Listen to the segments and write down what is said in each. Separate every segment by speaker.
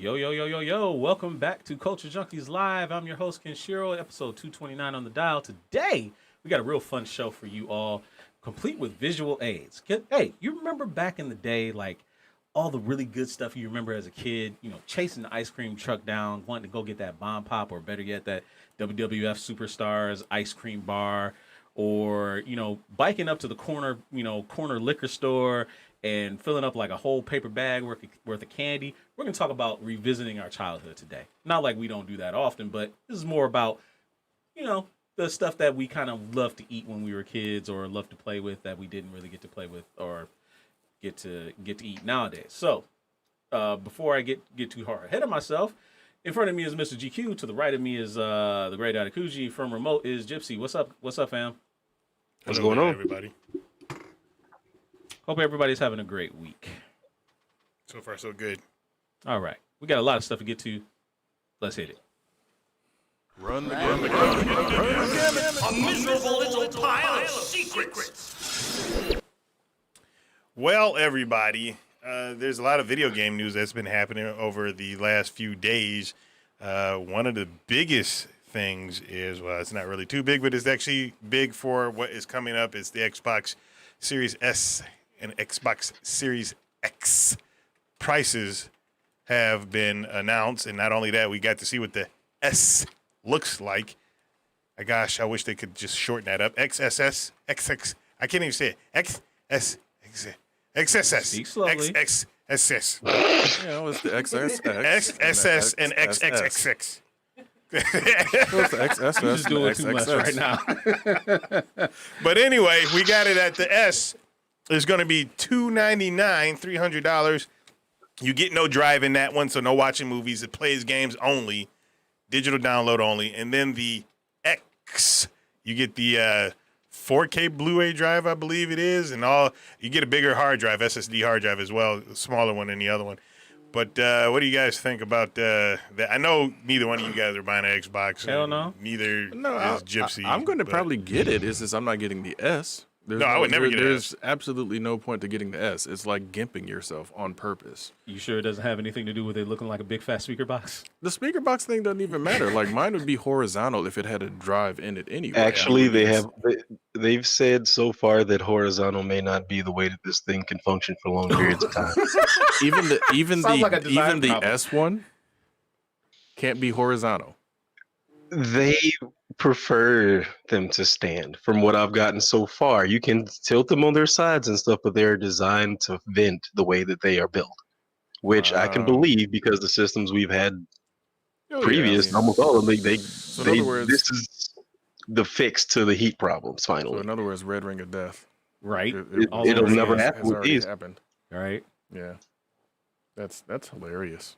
Speaker 1: Yo, yo, yo, yo, yo. Welcome back to Culture Junkies Live. I'm your host, Kenshiro, episode 229 on the dial. Today, we got a real fun show for you all, complete with visual aids. Hey, you remember back in the day, like, all the really good stuff you remember as a kid, chasing the ice cream truck down, wanting to go get that bomb pop, or better yet, that WWF Superstars ice cream bar, or, biking up to the corner liquor store and filling up like a whole paper bag worth of candy. We're going to talk about revisiting our childhood today. Not like we don't do that often, but this is more about, the stuff that we kind of loved to eat when we were kids or loved to play with that we didn't really get to play with or get to eat nowadays. So before I get too hard ahead of myself, in front of me is Mr. GQ. To the right of me is the great Adakuji. From remote is Gypsy. What's up? What's up, fam?
Speaker 2: What's going on, everybody?
Speaker 1: Hope everybody's having a great week.
Speaker 2: So far, so good.
Speaker 1: All right. We got a lot of stuff to get to. Let's hit it.
Speaker 3: Run the gamut.
Speaker 4: A miserable little pile of secrets.
Speaker 2: Well, everybody, there's a lot of video game news that's been happening over the last few days. One of the biggest things is, well, it's not really too big, but it's actually big for what is coming up. It's the Xbox Series S and Xbox Series X prices have been announced. And not only that, we got to see what the S looks like. Gosh, I wish they could just shorten that up. XSS, XX, I can't even say it. XSS.
Speaker 1: Speak slowly.
Speaker 2: XXSS.
Speaker 3: It's the XSS.
Speaker 2: XSS and XXXX.
Speaker 3: It's the XSS.
Speaker 1: You're just doing too much right now.
Speaker 2: But anyway, we got it at the S. It's going to be $299, $300. You get no drive in that one, so no watching movies. It plays games only, digital download only. And then the X, you get the 4K Blu-ray drive, I believe it is, and all. You get a bigger hard drive, SSD hard drive as well, a smaller one than the other one. But what do you guys think about that? I know neither one of you guys are buying an Xbox.
Speaker 1: Hell no.
Speaker 2: Neither is Gypsy.
Speaker 3: I'm going to probably get it. It's just I'm not getting the S.
Speaker 2: I would never get an
Speaker 3: There's
Speaker 2: S.
Speaker 3: absolutely no point to getting the S. It's like gimping yourself on purpose.
Speaker 1: You sure it doesn't have anything to do with it looking like a big fat speaker box?
Speaker 3: The speaker box thing doesn't even matter. Like mine would be horizontal if it had a drive in it anyway.
Speaker 5: Actually, they've said so far that horizontal may not be the way that this thing can function for long periods of time.
Speaker 3: even
Speaker 1: Sounds like a design
Speaker 3: the
Speaker 1: problem.
Speaker 3: S one can't be horizontal.
Speaker 5: They prefer them to stand. From what I've gotten so far, you can tilt them on their sides and stuff, but they're designed to vent the way that they are built, which I can believe because the systems we've had previous, almost all of them,
Speaker 3: in other words,
Speaker 5: this is the fix to the heat problems.
Speaker 3: So
Speaker 5: Finally,
Speaker 3: in other words, red ring of death.
Speaker 1: Right.
Speaker 5: it'll never happen
Speaker 3: has
Speaker 5: with
Speaker 3: already
Speaker 5: these.
Speaker 3: happened.
Speaker 1: Right.
Speaker 3: Yeah, that's hilarious.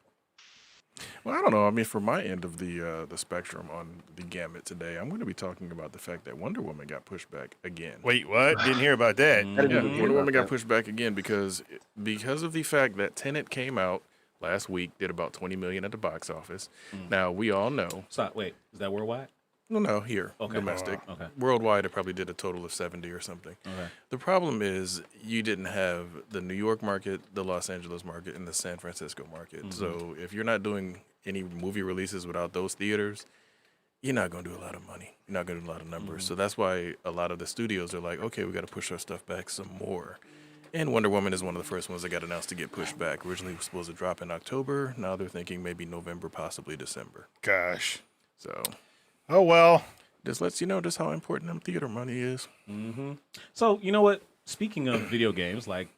Speaker 3: Well, I don't know. I mean, for my end of the spectrum on the gamut today, I'm going to be talking about the fact that Wonder Woman got pushed back again.
Speaker 2: Wait, what? Didn't hear about that.
Speaker 3: Yeah, Wonder Woman got pushed back again because of the fact that Tenet came out last week, did about $20 million at the box office. Now we all know.
Speaker 1: Stop. Wait. Is that worldwide?
Speaker 3: No, here,
Speaker 1: Okay.
Speaker 3: domestic.
Speaker 1: Okay.
Speaker 3: Worldwide, it probably did a total of 70 or something.
Speaker 1: Okay.
Speaker 3: The problem is you didn't have the New York market, the Los Angeles market, and the San Francisco market. So if you're not doing any movie releases without those theaters, you're not going to do a lot of money. You're not going to do a lot of numbers. So that's why a lot of the studios are like, okay, we got to push our stuff back some more. And Wonder Woman is one of the first ones that got announced to get pushed back. Originally it was supposed to drop in October. Now they're thinking maybe November, possibly December.
Speaker 2: Gosh.
Speaker 3: So
Speaker 2: Oh, well.
Speaker 3: this lets you know just how important them theater money is.
Speaker 1: So, you know what? Speaking of video games, like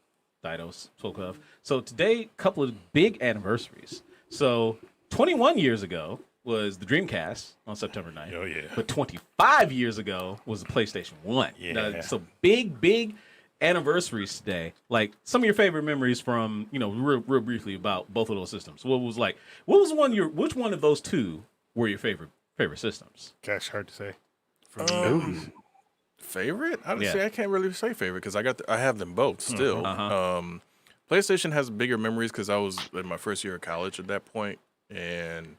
Speaker 1: Didos spoke of, so today, a couple of big anniversaries. So, 21 years ago was the Dreamcast on September 9th.
Speaker 2: Oh, yeah.
Speaker 1: But 25 years ago was the PlayStation 1.
Speaker 2: Yeah.
Speaker 1: So, big anniversaries today. Like, some of your favorite memories from, real briefly about both of those systems. Which one of those two were your favorite systems?
Speaker 2: Gosh, hard to say.
Speaker 3: Favorite? Honestly,
Speaker 1: Yeah.
Speaker 3: I can't really say favorite because I have them both still. PlayStation has bigger memories because I was in my first year of college at that point and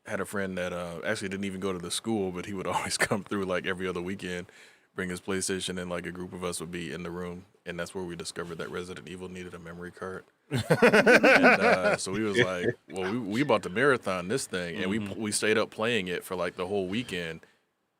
Speaker 3: had a friend that actually didn't even go to the school, but he would always come through like every other weekend. bring his PlayStation, and like a group of us would be in the room, and that's where we discovered that Resident Evil needed a memory card. And so we was like, well, we about to marathon this thing, and we stayed up playing it for like the whole weekend.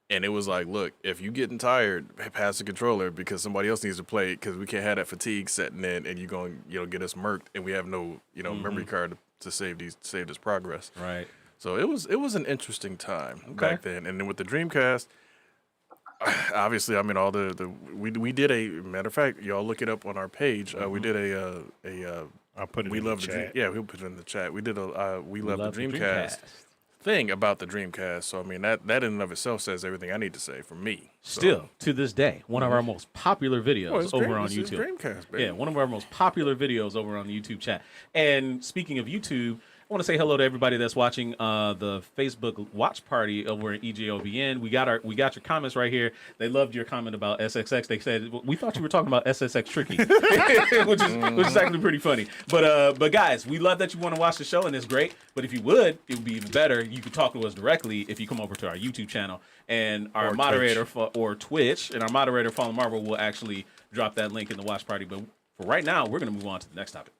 Speaker 3: And it was like, look, if you getting tired, pass the controller because somebody else needs to play it because we can't have that fatigue setting in, and you're going, get us murked, and we have no, memory card to save this progress.
Speaker 1: Right.
Speaker 3: So it was an interesting time back then. And then with the Dreamcast, obviously, I mean, all we did a matter of fact, y'all look it up on our page. We did
Speaker 2: I'll put it
Speaker 3: we
Speaker 2: in
Speaker 3: love
Speaker 2: the
Speaker 3: the
Speaker 2: chat.
Speaker 3: we'll put it in the chat. We did a we love the Dreamcast thing about the Dreamcast. So I mean that in and of itself says everything I need to say for me.
Speaker 1: Still to this day, one of our most popular videos over on YouTube.
Speaker 3: Dreamcast, baby.
Speaker 1: Yeah, one of our most popular videos over on the YouTube chat. And speaking of YouTube, I want to say hello to everybody that's watching the Facebook watch party over at EJOBN. We got your comments right here. They loved your comment about SXX. They said we thought you were talking about SSX Tricky, which is actually pretty funny. But guys, we love that you want to watch the show, and it's great. But if you would, it would be even better. You could talk to us directly if you come over to our YouTube channel, and our moderator or Twitch, and our moderator Fallen Marvel will actually drop that link in the watch party. But for right now, we're going to move on to the next topic.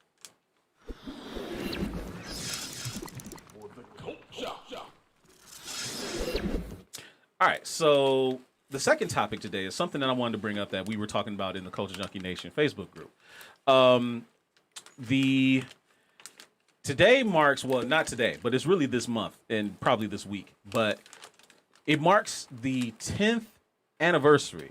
Speaker 1: All right, so the second topic today is something that I wanted to bring up that we were talking about in the Culture Junkie Nation Facebook group. Today marks, well, not today, but it's really this month and probably this week, but it marks the 10th anniversary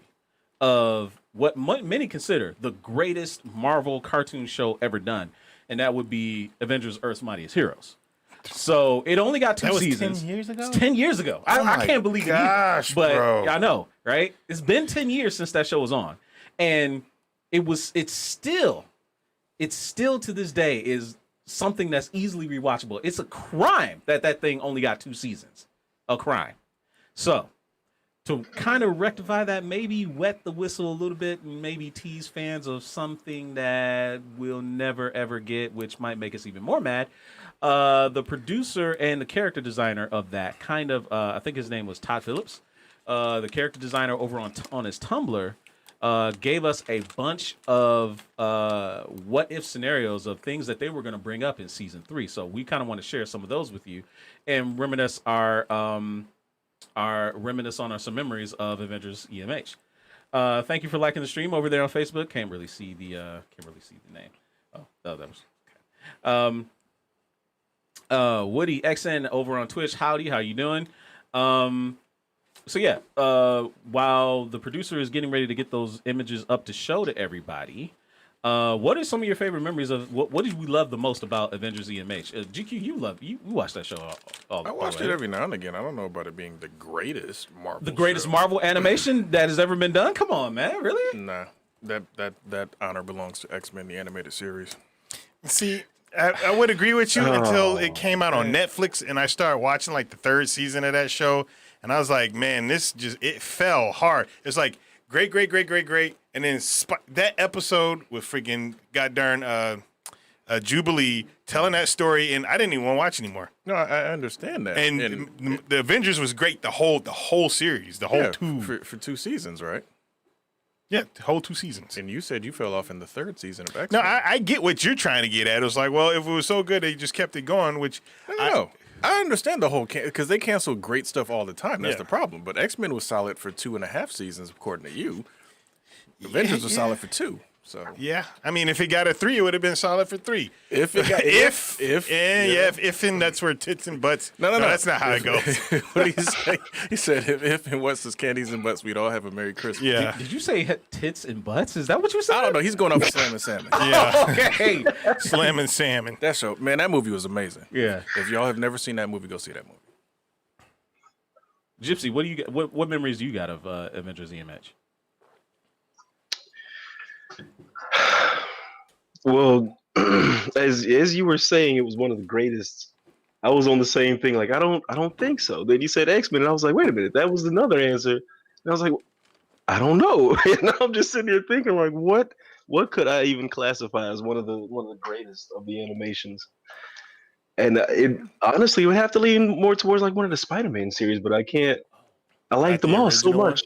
Speaker 1: of what many consider the greatest Marvel cartoon show ever done, and that would be Avengers: Earth's Mightiest Heroes. So it only got 2 seasons.
Speaker 2: 10 years ago?
Speaker 1: It's 10 years ago. I can't believe it either. But
Speaker 2: bro.
Speaker 1: I know, right? It's been 10 years since that show was on. And it's still to this day is something that's easily rewatchable. It's a crime that thing only got 2 seasons. A crime. So to kind of rectify that, maybe wet the whistle a little bit and maybe tease fans of something that we'll never ever get, which might make us even more mad. The producer and the character designer of that I think his name was Todd Phillips. The character designer over on his Tumblr gave us a bunch of what if scenarios of things that they were going to bring up in season 3. So we kind of want to share some of those with you and reminisce on some memories of Avengers EMH. Thank you for liking the stream over there on Facebook. Can't really see the name. Oh, that was okay. Woody XN over on Twitch. Howdy, how you doing? So yeah, while the producer is getting ready to get those images up to show to everybody, what are some of your favorite memories of what did we love the most about Avengers EMH? GQ, you watched that show all
Speaker 3: I watched it every now and again. I don't know about it being the greatest Marvel.
Speaker 1: The greatest
Speaker 3: show.
Speaker 1: Marvel animation that has ever been done. Come on, man, really?
Speaker 3: Nah, that honor belongs to XMen, the animated series.
Speaker 2: See, I would agree with you until it came out on Netflix, and I started watching like the 3rd season of that show, and I was like, man, it fell hard. It's like great, and then that episode with freaking goddamn Jubilee telling that story, and I didn't even want to watch anymore.
Speaker 3: No, I understand that.
Speaker 2: And the Avengers was great, the whole series, the whole
Speaker 3: for 2 seasons, right?
Speaker 2: Yeah, the whole 2 seasons.
Speaker 3: And you said you fell off in the 3rd season of X-Men.
Speaker 2: No, I get what you're trying to get at. It was like, well, if it was so good, they just kept it going, which
Speaker 3: No. I understand the whole because they cancel great stuff all the time. That's the problem. But X-Men was solid for 2.5 seasons, according to you. Avengers was solid for 2. So
Speaker 2: yeah, I mean, if it got a 3, it would have been solid for 3.
Speaker 3: If it got
Speaker 2: if and that's where tits and butts. No, that's not how it goes.
Speaker 3: What did he say? He said if and what's his candies and butts, we'd all have a Merry Christmas.
Speaker 2: Yeah.
Speaker 1: Did you say tits and butts? Is that what you said?
Speaker 3: I don't know. He's going off of Slam and Salmon.
Speaker 2: Yeah.
Speaker 1: Okay.
Speaker 2: Slamming salmon.
Speaker 3: That show, man, that movie was amazing.
Speaker 1: Yeah.
Speaker 3: If y'all have never seen that movie, go see that movie.
Speaker 1: Gypsy, what do you get? What memories do you got of Avengers EMH?
Speaker 5: Well, as you were saying, it was one of the greatest. I was on the same thing. Like, I don't think so. Then you said X-Men, and I was like, wait a minute, that was another answer. And I was like, I don't know. And I'm just sitting here thinking, like, what could I even classify as one of the greatest of the animations? And it honestly would have to lean more towards like one of the Spider-Man series, but I can't. I like them all so much.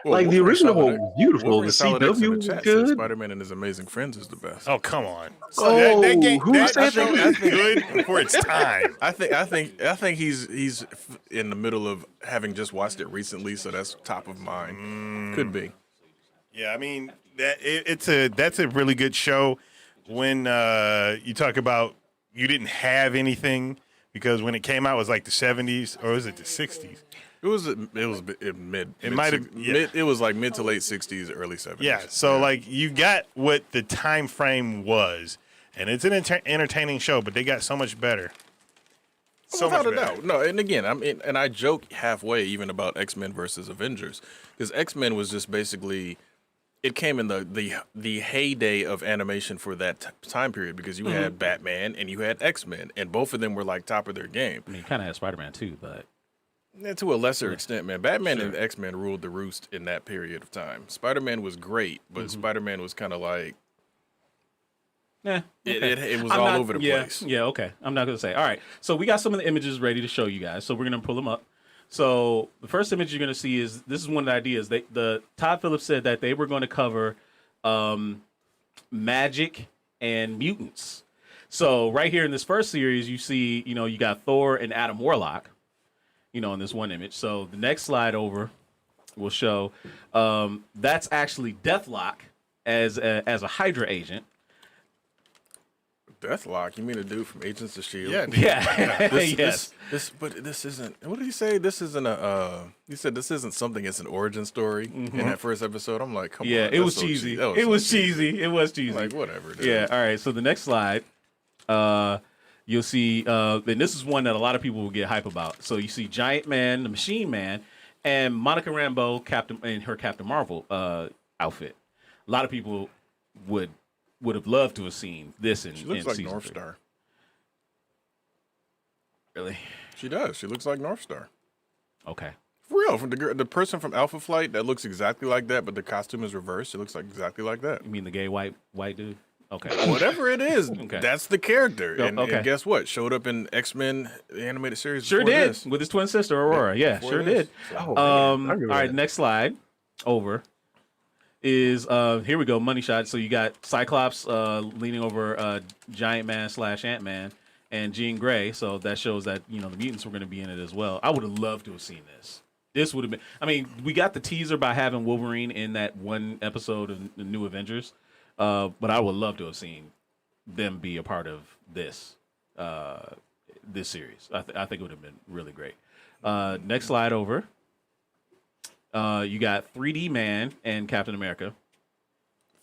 Speaker 3: Well,
Speaker 5: Like the
Speaker 3: Wolverine
Speaker 5: original one
Speaker 3: Solid
Speaker 5: was beautiful. The
Speaker 3: Wolverine Solid X in
Speaker 5: CW
Speaker 3: the
Speaker 5: was
Speaker 3: chat said
Speaker 5: good.
Speaker 3: Spider-Man and His Amazing Friends is the best.
Speaker 2: Oh, come on.
Speaker 5: Oh, who
Speaker 2: that
Speaker 5: said
Speaker 2: show
Speaker 5: that?
Speaker 2: is good for its time.
Speaker 3: I think he's in the middle of having just watched it recently, so that's top of mind. Could be.
Speaker 2: Yeah, I mean that's a really good show. When you talk about you didn't have anything because when it came out it was like the 70s or was it the 60s?
Speaker 3: It was mid.
Speaker 2: It might have. Yeah.
Speaker 3: It was like mid to late 60s, early 70s.
Speaker 2: Yeah. So like you got what the time frame was, and it's an entertaining show, but they got so much better. So
Speaker 3: Without
Speaker 2: much
Speaker 3: a
Speaker 2: better.
Speaker 3: doubt. No, and again, and I joke halfway even about X-Men versus Avengers because X-Men was just basically it came in the heyday of animation for that time period because you had Batman and you had X-Men, and both of them were like top of their game.
Speaker 1: I mean, you kind of had Spider-Man too, but
Speaker 3: And to a lesser extent, man, Batman and X-Men ruled the roost in that period of time. Spider-Man was great, but Spider-Man was kind of like
Speaker 1: yeah,
Speaker 3: it was all over the place.
Speaker 1: Yeah, okay. I'm not gonna say. All right, so we got some of the images ready to show you guys. So we're gonna pull them up. So the first image you're gonna see is this is one of the ideas. The Todd Phillips said that they were going to cover magic and mutants. So right here in this first series, you see, you got Thor and Adam Warlock, in this one image. So the next slide over will show that's actually Deathlock as a Hydra agent.
Speaker 3: Deathlock? You mean the dude from Agents of Shield?
Speaker 2: Yeah.
Speaker 1: Yeah. Yes.
Speaker 3: But this isn't. What did he say? This isn't a. He said this isn't something. It's an origin story in that first episode. I'm like, come on.
Speaker 1: Yeah, it was
Speaker 3: that's so
Speaker 1: cheesy.
Speaker 3: That
Speaker 1: It was
Speaker 3: so
Speaker 1: cheesy. It was cheesy.
Speaker 3: Like whatever. Dude.
Speaker 1: Yeah. All right. So the next slide, you'll see, and this is one that a lot of people will get hype about. So you see Giant Man, the Machine Man, and Monica Rambeau, in her Captain Marvel outfit. A lot of people would have loved to have seen this in
Speaker 3: She looks
Speaker 1: in
Speaker 3: like
Speaker 1: season
Speaker 3: North
Speaker 1: 3.
Speaker 3: Star.
Speaker 1: Really?
Speaker 3: She does. She looks like North Star.
Speaker 1: Okay.
Speaker 3: For real, from the person from Alpha Flight that looks exactly like that, but the costume is reversed. It looks like exactly like that.
Speaker 1: You mean the gay white dude? Okay.
Speaker 3: Whatever it is,
Speaker 1: Okay.
Speaker 3: that's the character.
Speaker 1: Oh,
Speaker 3: And,
Speaker 1: okay.
Speaker 3: and guess what? Showed up in X-Men the animated series.
Speaker 1: Sure
Speaker 3: before
Speaker 1: did
Speaker 3: this.
Speaker 1: with his twin sister Aurora. Yeah,
Speaker 3: Before
Speaker 1: sure
Speaker 3: this.
Speaker 1: did.
Speaker 5: Oh, man.
Speaker 1: All
Speaker 5: I remember
Speaker 1: right,
Speaker 5: that.
Speaker 1: next slide over is here we go, money shot. So you got Cyclops leaning over Giant Man / Ant-Man and Jean Grey. So that shows that the mutants were going to be in it as well. I would have loved to have seen this. This would have been. I mean, we got the teaser by having Wolverine in that one episode of the New Avengers, but I would love to have seen them be a part of this this series. I think it would have been really great. Next slide over. You got 3D Man and Captain America.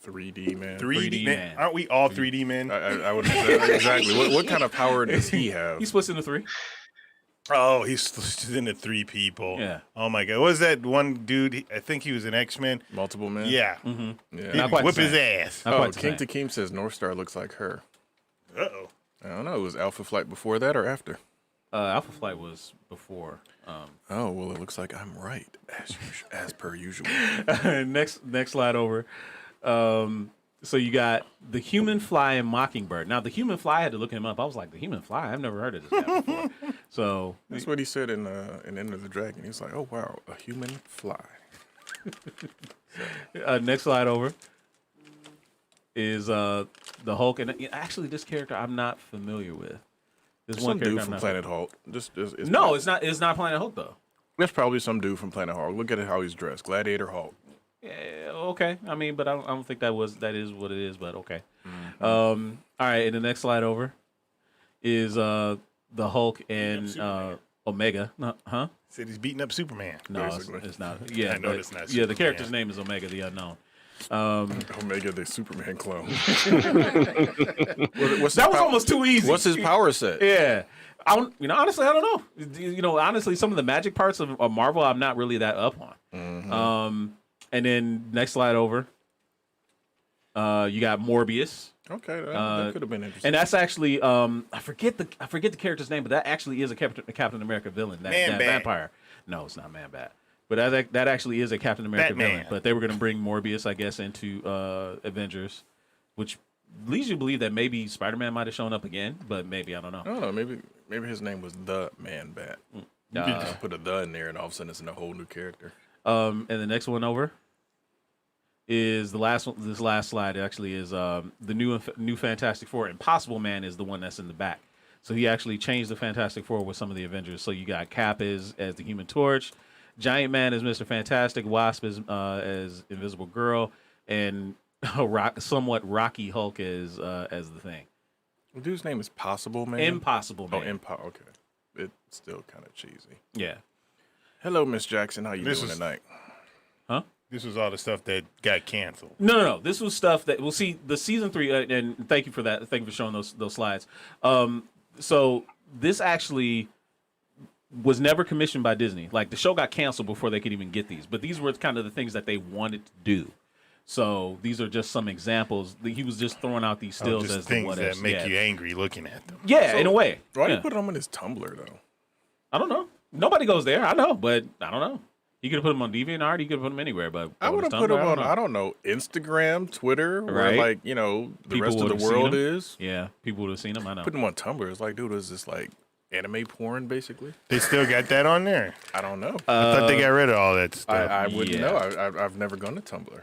Speaker 3: 3D man.
Speaker 2: 3D
Speaker 1: man.
Speaker 2: man. Aren't we all 3D men?
Speaker 3: I would exactly. What kind of power does he have?
Speaker 1: He splits into 3.
Speaker 2: Oh, he's into 3 people.
Speaker 1: Yeah.
Speaker 2: Oh my God. What was that one dude? I think he was an X-Men.
Speaker 3: Multiple men.
Speaker 2: Yeah.
Speaker 3: Yeah.
Speaker 1: Not quite
Speaker 2: Whip
Speaker 1: the
Speaker 2: his
Speaker 1: same.
Speaker 2: ass.
Speaker 1: Not
Speaker 3: Oh,
Speaker 1: quite the
Speaker 3: King
Speaker 1: same.
Speaker 3: to Keem says North Star looks like her.
Speaker 2: Uh-oh.
Speaker 3: I don't know. It was Alpha Flight before that or after?
Speaker 1: Alpha Flight was before.
Speaker 3: Oh well, it looks like I'm right as per usual.
Speaker 1: Next slide over. So you got the Human Fly and Mockingbird. Now the Human Fly, I had to look him up. I was like, the Human Fly? I've never heard of this guy before. So
Speaker 3: That's what he said in Enter the Dragon. He's like, oh wow, a human fly.
Speaker 1: next slide over is the Hulk, and actually this character I'm not familiar with. This
Speaker 3: Some
Speaker 1: one
Speaker 3: dude
Speaker 1: character I'm
Speaker 3: from
Speaker 1: not.
Speaker 3: Planet Hulk.
Speaker 1: No, it's not. It's not Planet Hulk though.
Speaker 3: There's probably some dude from Planet Hulk. Look at how he's dressed. Gladiator Hulk.
Speaker 1: Yeah, okay. I mean, but I don't think that is what it is. But okay. All right, and the next slide over is the Hulk and Omega. No, huh?
Speaker 2: Said he's beating up Superman.
Speaker 1: No,
Speaker 3: Basically.
Speaker 1: it's not. Yeah,
Speaker 2: I know
Speaker 1: but-
Speaker 2: it's not
Speaker 1: Yeah, the
Speaker 2: Superman.
Speaker 1: character's name is Omega, the Unknown.
Speaker 3: Omega, the Superman clone.
Speaker 1: That was almost too easy.
Speaker 3: What's his power set?
Speaker 1: Yeah. Honestly, I don't know. Honestly, some of the magic parts of Marvel, I'm not really that up on. And then next slide over, you got Morbius,
Speaker 3: Okay, that could have been interesting.
Speaker 1: and that's actually I forget the character's name, but that actually is a Captain America villain. That
Speaker 2: Man-Bat.
Speaker 1: vampire. No, it's not Man-Bat. But that actually is a Captain America
Speaker 2: Batman.
Speaker 1: villain. But they were going to bring Morbius, I guess, into Avengers, which leads you to believe that maybe Spider-Man might have shown up again, but maybe I don't know.
Speaker 3: I don't know. Maybe his name was the Man-Bat. You could just put a "the" in there, and all of a sudden it's in a whole new character.
Speaker 1: And the next one over is the last one. This last slide actually is the new Fantastic Four. Impossible Man is the one that's in the back. So he actually changed the Fantastic Four with some of the Avengers. So you got Cap as the Human Torch, Giant Man as Mr. Fantastic, Wasp as Invisible Girl, and somewhat Rocky Hulk as the Thing.
Speaker 3: The dude's name is Possible Man.
Speaker 1: Impossible Man.
Speaker 3: Oh, okay. It's still kind of cheesy.
Speaker 1: Yeah.
Speaker 3: Hello, Miss Jackson. How you doing tonight?
Speaker 1: Huh?
Speaker 2: This was all the stuff that got canceled.
Speaker 1: No. This was stuff that we'll see. The season 3, and thank you for that. Thank you for showing those slides. So this actually was never commissioned by Disney. Like the show got canceled before they could even get these. But these were kind of the things that they wanted to do. So these are just some examples. He was just throwing out these stills
Speaker 2: just
Speaker 1: as
Speaker 2: things
Speaker 1: the
Speaker 2: that make you angry looking at them.
Speaker 1: Yeah, in a way.
Speaker 3: Why do
Speaker 1: Yeah.
Speaker 3: you put them on his Tumblr though?
Speaker 1: I don't know. Nobody goes there. I know, but I don't know. You could have put them on DeviantArt. You could have put them anywhere, but
Speaker 3: I would have put them on, I don't know, Instagram, Twitter, where
Speaker 1: Right.
Speaker 3: the
Speaker 1: People
Speaker 3: rest of the
Speaker 1: would've seen
Speaker 3: world
Speaker 1: them.
Speaker 3: is.
Speaker 1: Yeah, people would have seen them. I know.
Speaker 3: Put them on Tumblr. It's like, dude, is this like anime porn basically?
Speaker 2: They still got that on there.
Speaker 3: I don't know.
Speaker 2: I thought they got rid of all that stuff.
Speaker 3: I wouldn't
Speaker 1: yeah.
Speaker 3: know. I've never gone to Tumblr.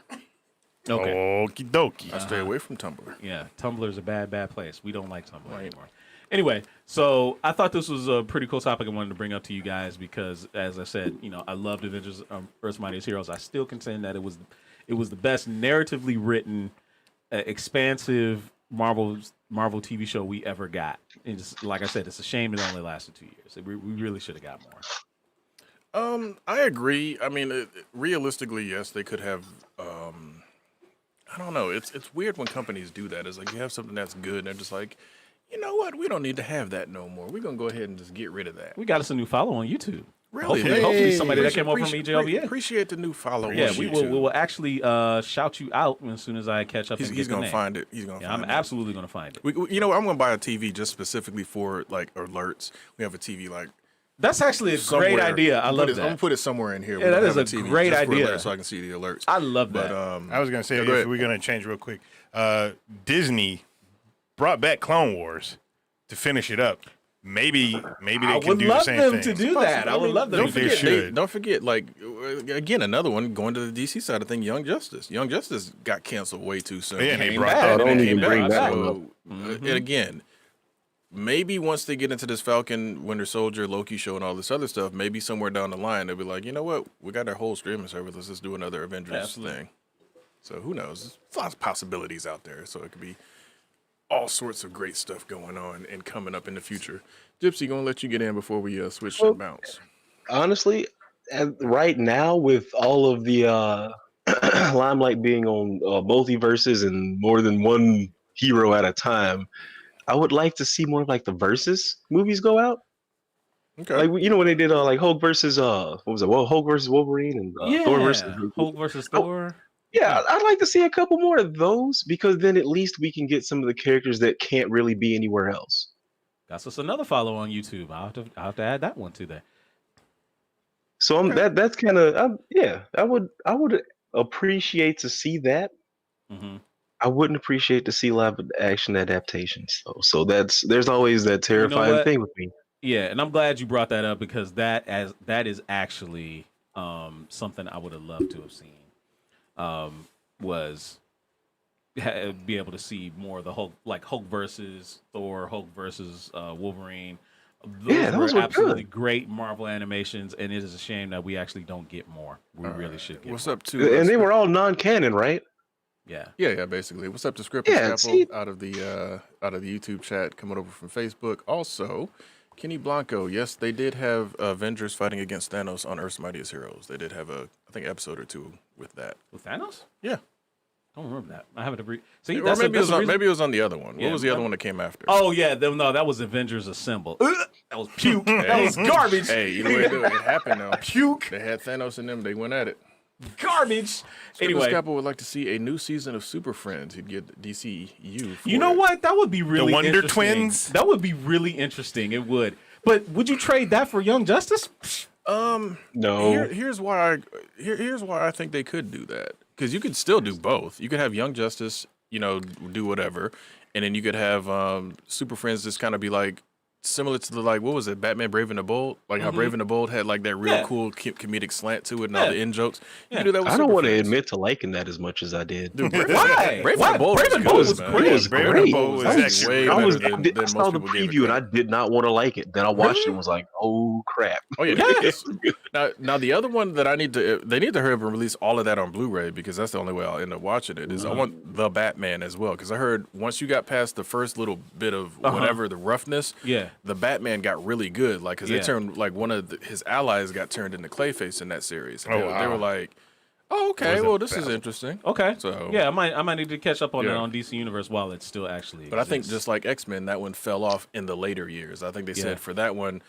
Speaker 1: Okay.
Speaker 2: Okie dokie.
Speaker 3: I stay away from Tumblr.
Speaker 1: Yeah, Tumblr's a bad place. We don't like Tumblr anymore. Anyway, so I thought this was a pretty cool topic I wanted to bring up to you guys because, as I said, I loved Avengers: Earth's Mightiest Heroes. I still contend that it was the best narratively written, expansive Marvel TV show we ever got. And just, like I said, it's a shame it only lasted 2 years. We really should have got more.
Speaker 3: I agree. I mean, realistically, yes, they could have. I don't know. It's weird when companies do that. It's like you have something that's good, and they're just like, you know what? We don't need to have that no more. We're gonna go ahead and just get rid of that.
Speaker 1: We got us a new follow on YouTube.
Speaker 3: Really?
Speaker 1: Hopefully somebody that came over from EJLBA.
Speaker 3: Appreciate the new follow.
Speaker 1: Yeah,
Speaker 3: on
Speaker 1: we
Speaker 3: YouTube.
Speaker 1: will actually shout you out as soon as I catch up.
Speaker 3: He's gonna find it. He's gonna.
Speaker 1: Yeah,
Speaker 3: find
Speaker 1: I'm
Speaker 3: it.
Speaker 1: absolutely gonna find it.
Speaker 3: I'm gonna buy a TV just specifically for like alerts. We have a TV like.
Speaker 1: That's actually a
Speaker 3: Somewhere.
Speaker 1: great idea. I love
Speaker 3: I'm
Speaker 1: that.
Speaker 3: gonna put it somewhere in here.
Speaker 1: Yeah, that is a
Speaker 3: TV
Speaker 1: great
Speaker 3: just for
Speaker 1: idea.
Speaker 3: alerts so I can see the alerts.
Speaker 1: I love that.
Speaker 3: But
Speaker 2: I was going to say,
Speaker 3: go
Speaker 2: if
Speaker 3: ahead.
Speaker 2: we're going to change real quick, Disney brought back Clone Wars to finish it up. Maybe they
Speaker 1: I
Speaker 2: can
Speaker 1: would
Speaker 2: do
Speaker 1: love
Speaker 2: the same
Speaker 1: them
Speaker 2: thing.
Speaker 1: to do that. I would love them
Speaker 3: Don't
Speaker 1: to
Speaker 2: They
Speaker 1: do
Speaker 3: forget,
Speaker 1: that.
Speaker 2: should.
Speaker 3: don't forget, like again, another one going to the DC side of thing. Young Justice. Young Justice got canceled way too soon.
Speaker 2: Yeah, and they
Speaker 1: Came
Speaker 2: brought
Speaker 1: back.
Speaker 2: that
Speaker 5: Don't
Speaker 2: back.
Speaker 5: even bring that
Speaker 3: So,
Speaker 5: one up.
Speaker 3: and again, maybe once they get into this Falcon, Winter Soldier, Loki show, and all this other stuff, maybe somewhere down the line they'll be like, you know what, we got our whole streaming service. Let's just do another Avengers
Speaker 1: Absolutely.
Speaker 3: thing. So who knows? There's lots of possibilities out there. So it could be all sorts of great stuff going on and coming up in the future. Gypsy, gonna let you get in before we switch to bounce.
Speaker 5: Honestly, right now with all of the limelight being on multiverses and more than one hero at a time, I would like to see more of like the versus movies go out.
Speaker 3: Okay.
Speaker 5: Like when they did like Hulk versus what was it? Well, Hulk versus Wolverine and Thor versus
Speaker 1: Hulk versus Thor.
Speaker 5: Yeah, I'd like to see a couple more of those because then at least we can get some of the characters that can't really be anywhere else.
Speaker 1: That's us another follow on YouTube. I'll have to add that one to that.
Speaker 5: So that's kind of I would appreciate to see that.
Speaker 1: Mm-hmm.
Speaker 5: I wouldn't appreciate to see live action adaptations though. So there's always that terrifying
Speaker 1: what?
Speaker 5: thing with me.
Speaker 1: Yeah, and I'm glad you brought that up because that is actually something I would have loved to have seen. Was be able to see more of the Hulk versus Thor, Hulk versus Wolverine. Those were absolutely
Speaker 5: good.
Speaker 1: great Marvel animations, and it is a shame that we actually don't get more. We really should get
Speaker 3: What's
Speaker 1: more.
Speaker 3: up to?
Speaker 5: And they were all non-canon, right?
Speaker 1: Yeah.
Speaker 3: Yeah, basically. What's up to Script
Speaker 5: Yeah,
Speaker 3: and
Speaker 5: see-
Speaker 3: Scrapple out of the YouTube chat coming over from Facebook. Also, Kenny Blanco. Yes, they did have Avengers fighting against Thanos on Earth's Mightiest Heroes. They did have I think episode or two with that.
Speaker 1: With Thanos?
Speaker 3: Yeah.
Speaker 1: I don't remember that. I haven't see.
Speaker 3: Or
Speaker 1: That's
Speaker 3: maybe,
Speaker 1: that's the reason-
Speaker 3: maybe it was on the other one.
Speaker 1: Yeah,
Speaker 3: What was the other one that came after?
Speaker 1: Oh yeah, no, that was Avengers Assemble. That was puke. That was garbage.
Speaker 3: Hey, either way, it happened though.
Speaker 1: Puke.
Speaker 3: They had Thanos and them. They went at it.
Speaker 1: Garbage.
Speaker 3: Anyway,
Speaker 1: Anyway,
Speaker 3: Scappa would like to see a new season of Super Friends. He'd get DCU. For
Speaker 1: you know
Speaker 3: it.
Speaker 1: what? That would be really
Speaker 2: Wonder
Speaker 1: interesting.
Speaker 2: Twins?
Speaker 1: That would be really interesting. It would. But would you trade that for Young Justice?
Speaker 5: No.
Speaker 3: Here's why I think they could do that. Because you could still do both. You could have Young Justice, do whatever, and then you could have Super Friends just kind of be like similar to the like what was it, Batman Brave and the Bold? Like how Brave and the Bold had like that real cool comedic slant to it and all the in jokes. You can do that with
Speaker 5: I don't want to
Speaker 3: Superfans.
Speaker 5: admit to liking that as much as I did.
Speaker 3: Dude,
Speaker 1: Why?
Speaker 3: Brave
Speaker 1: Why?
Speaker 3: and the Bold
Speaker 1: Brave and the
Speaker 3: was
Speaker 1: Bold
Speaker 3: good,
Speaker 1: was
Speaker 3: man.
Speaker 1: great.
Speaker 5: It was
Speaker 2: Brave and
Speaker 5: great.
Speaker 2: the Bold was
Speaker 3: I was
Speaker 2: actually
Speaker 3: way
Speaker 5: I, was,
Speaker 3: better than
Speaker 5: I saw
Speaker 3: most
Speaker 5: the
Speaker 3: people gave it
Speaker 5: preview and I
Speaker 3: credit.
Speaker 5: did not want to like it. Then I watched it and was like, oh crap.
Speaker 3: Oh yeah. Yes. Now the other one that they need to hurry up and release all of that on Blu-ray because that's the only way I'll end up watching it. Is I want the Batman as well because I heard once you got past the first little bit of whatever the roughness, the Batman got really good. Like because they turned like one of his allies got turned into Clayface in that series. And they were like, oh okay, well this is interesting.
Speaker 1: Okay.
Speaker 3: So
Speaker 1: yeah, I might need to catch up on that on DC Universe while it still actually.
Speaker 3: But I think just like X-Men, that one fell off in the later years. I think they said for that one,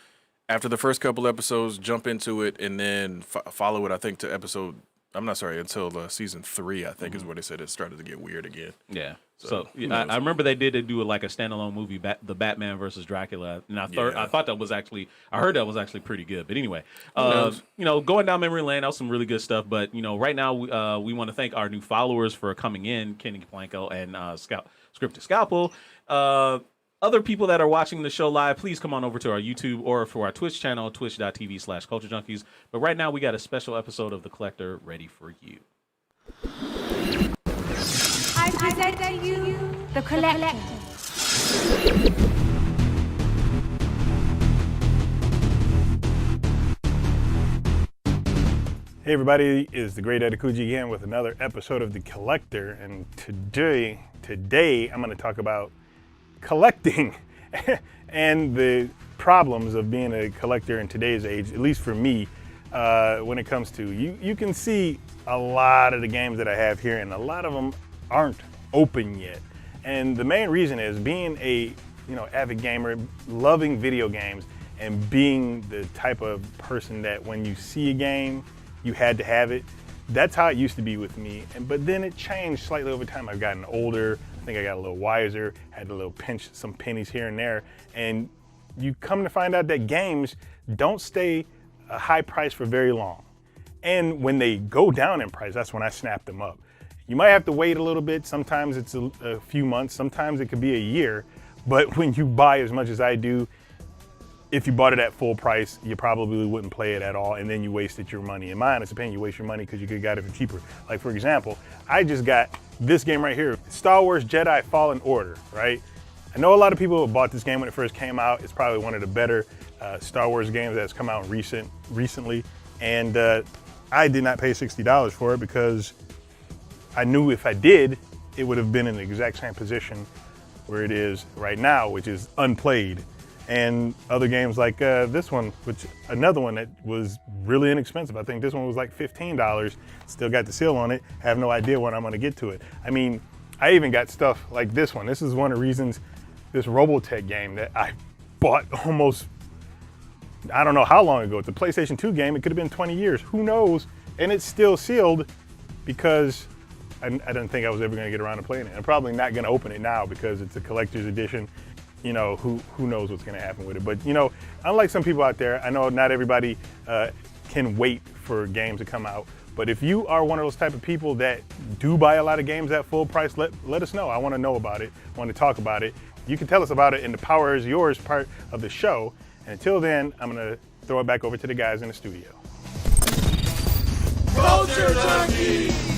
Speaker 3: after the first couple episodes, jump into it and then follow it. I think to episode. I'm not sorry until season 3. I think is where they said it started to get weird again.
Speaker 1: Yeah. So I remember they did do like a standalone movie, the Batman versus Dracula, and I thought that was actually I heard that was actually pretty good. But anyway, going down memory lane, that was some really good stuff. But right now we want to thank our new followers for coming in, Kenny Planko and Scripted Scalpel. Other people that are watching the show live, please come on over to our YouTube or for our Twitch channel, twitch.tv/Culture Junkies. But right now, we got a special episode of The Collector ready for you.
Speaker 6: I present to you The Collector.
Speaker 2: Hey everybody, it's the Great Eddie again with another episode of The Collector, and today I'm going to talk about collecting and the problems of being a collector in today's age, at least for me, when it comes to, you can see a lot of the games that I have here and a lot of them aren't open yet. And the main reason is being a avid gamer, loving video games, and being the type of person that when you see a game, you had to have it. That's how it used to be with me. But then it changed slightly over time. I've gotten older. I think I got a little wiser, had a little pinch some pennies here and there. And you come to find out that games don't stay a high price for very long. And when they go down in price, that's when I snap them up. You might have to wait a little bit. Sometimes it's a few months. Sometimes it could be a year. But when you buy as much as I do, if you bought it at full price, you probably wouldn't play it at all, and then you wasted your money. In my honest opinion, you waste your money because you could have got it for cheaper. Like, for example, I just got this game right here, Star Wars Jedi Fallen Order, right? I know a lot of people bought this game when it first came out. It's probably one of the better Star Wars games that's come out recently, and I did not pay $60 for it because I knew if I did, it would have been in the exact same position where it is right now, which is unplayed. And other games like this one, which another one that was really inexpensive. I think this one was like $15. Still got the seal on it. Have no idea when I'm gonna get to it. I mean, I even got stuff like this one. This is one of the reasons, this Robotech game that I bought almost, I don't know how long ago. It's a PlayStation 2 game. It could have been 20 years. Who knows? And it's still sealed because I didn't think I was ever gonna get around to playing it. I'm probably not gonna open it now because it's a collector's edition. Who knows what's gonna happen with it. But unlike some people out there, I know not everybody can wait for games to come out. But if you are one of those type of people that do buy a lot of games at full price, let us know. I wanna know about it, wanna talk about it. You can tell us about it in the Power is Yours part of the show. And until then, I'm gonna throw it back over to the guys in the studio.
Speaker 4: Culture Junkies!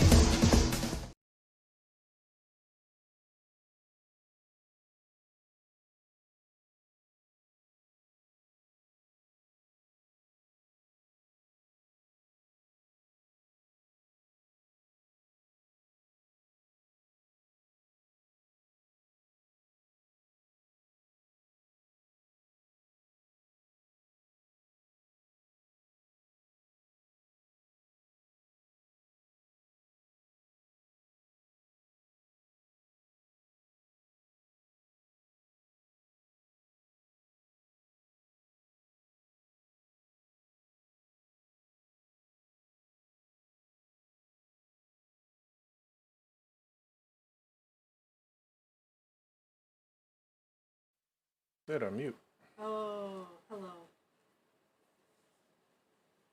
Speaker 3: They're on mute.
Speaker 6: Oh, hello.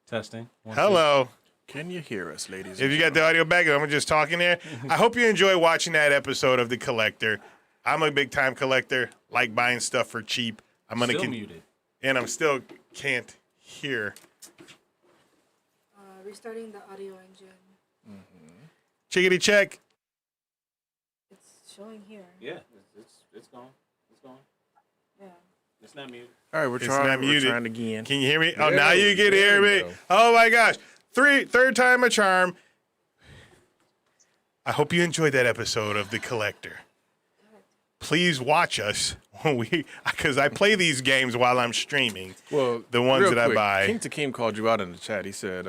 Speaker 1: Testing.
Speaker 2: Hello.
Speaker 3: Can you hear us, ladies?
Speaker 2: If you got the audio back, I'm just talking there. I hope you enjoy watching that episode of The Collector. I'm a big time collector, like buying stuff for cheap, I'm gonna
Speaker 1: Still muted.
Speaker 2: and I'm still can't hear.
Speaker 7: Restarting the audio engine.
Speaker 2: Chickity check.
Speaker 7: It's showing here.
Speaker 1: Yeah, it's gone. It's gone.
Speaker 7: Yeah.
Speaker 1: It's not muted.
Speaker 3: All right, we're
Speaker 2: It's
Speaker 3: trying.
Speaker 2: not
Speaker 3: We're
Speaker 2: muted.
Speaker 3: trying again.
Speaker 2: Can you hear me? Oh,
Speaker 3: There
Speaker 2: now you can hear
Speaker 3: we
Speaker 2: me.
Speaker 3: go.
Speaker 2: Oh my gosh. Third time a charm. I hope you enjoyed that episode of The Collector. Please watch us when because I play these games while I'm streaming.
Speaker 3: Well,
Speaker 2: The ones
Speaker 3: real
Speaker 2: that I
Speaker 3: quick,
Speaker 2: buy.
Speaker 3: King Takeem called you out in the chat. He said,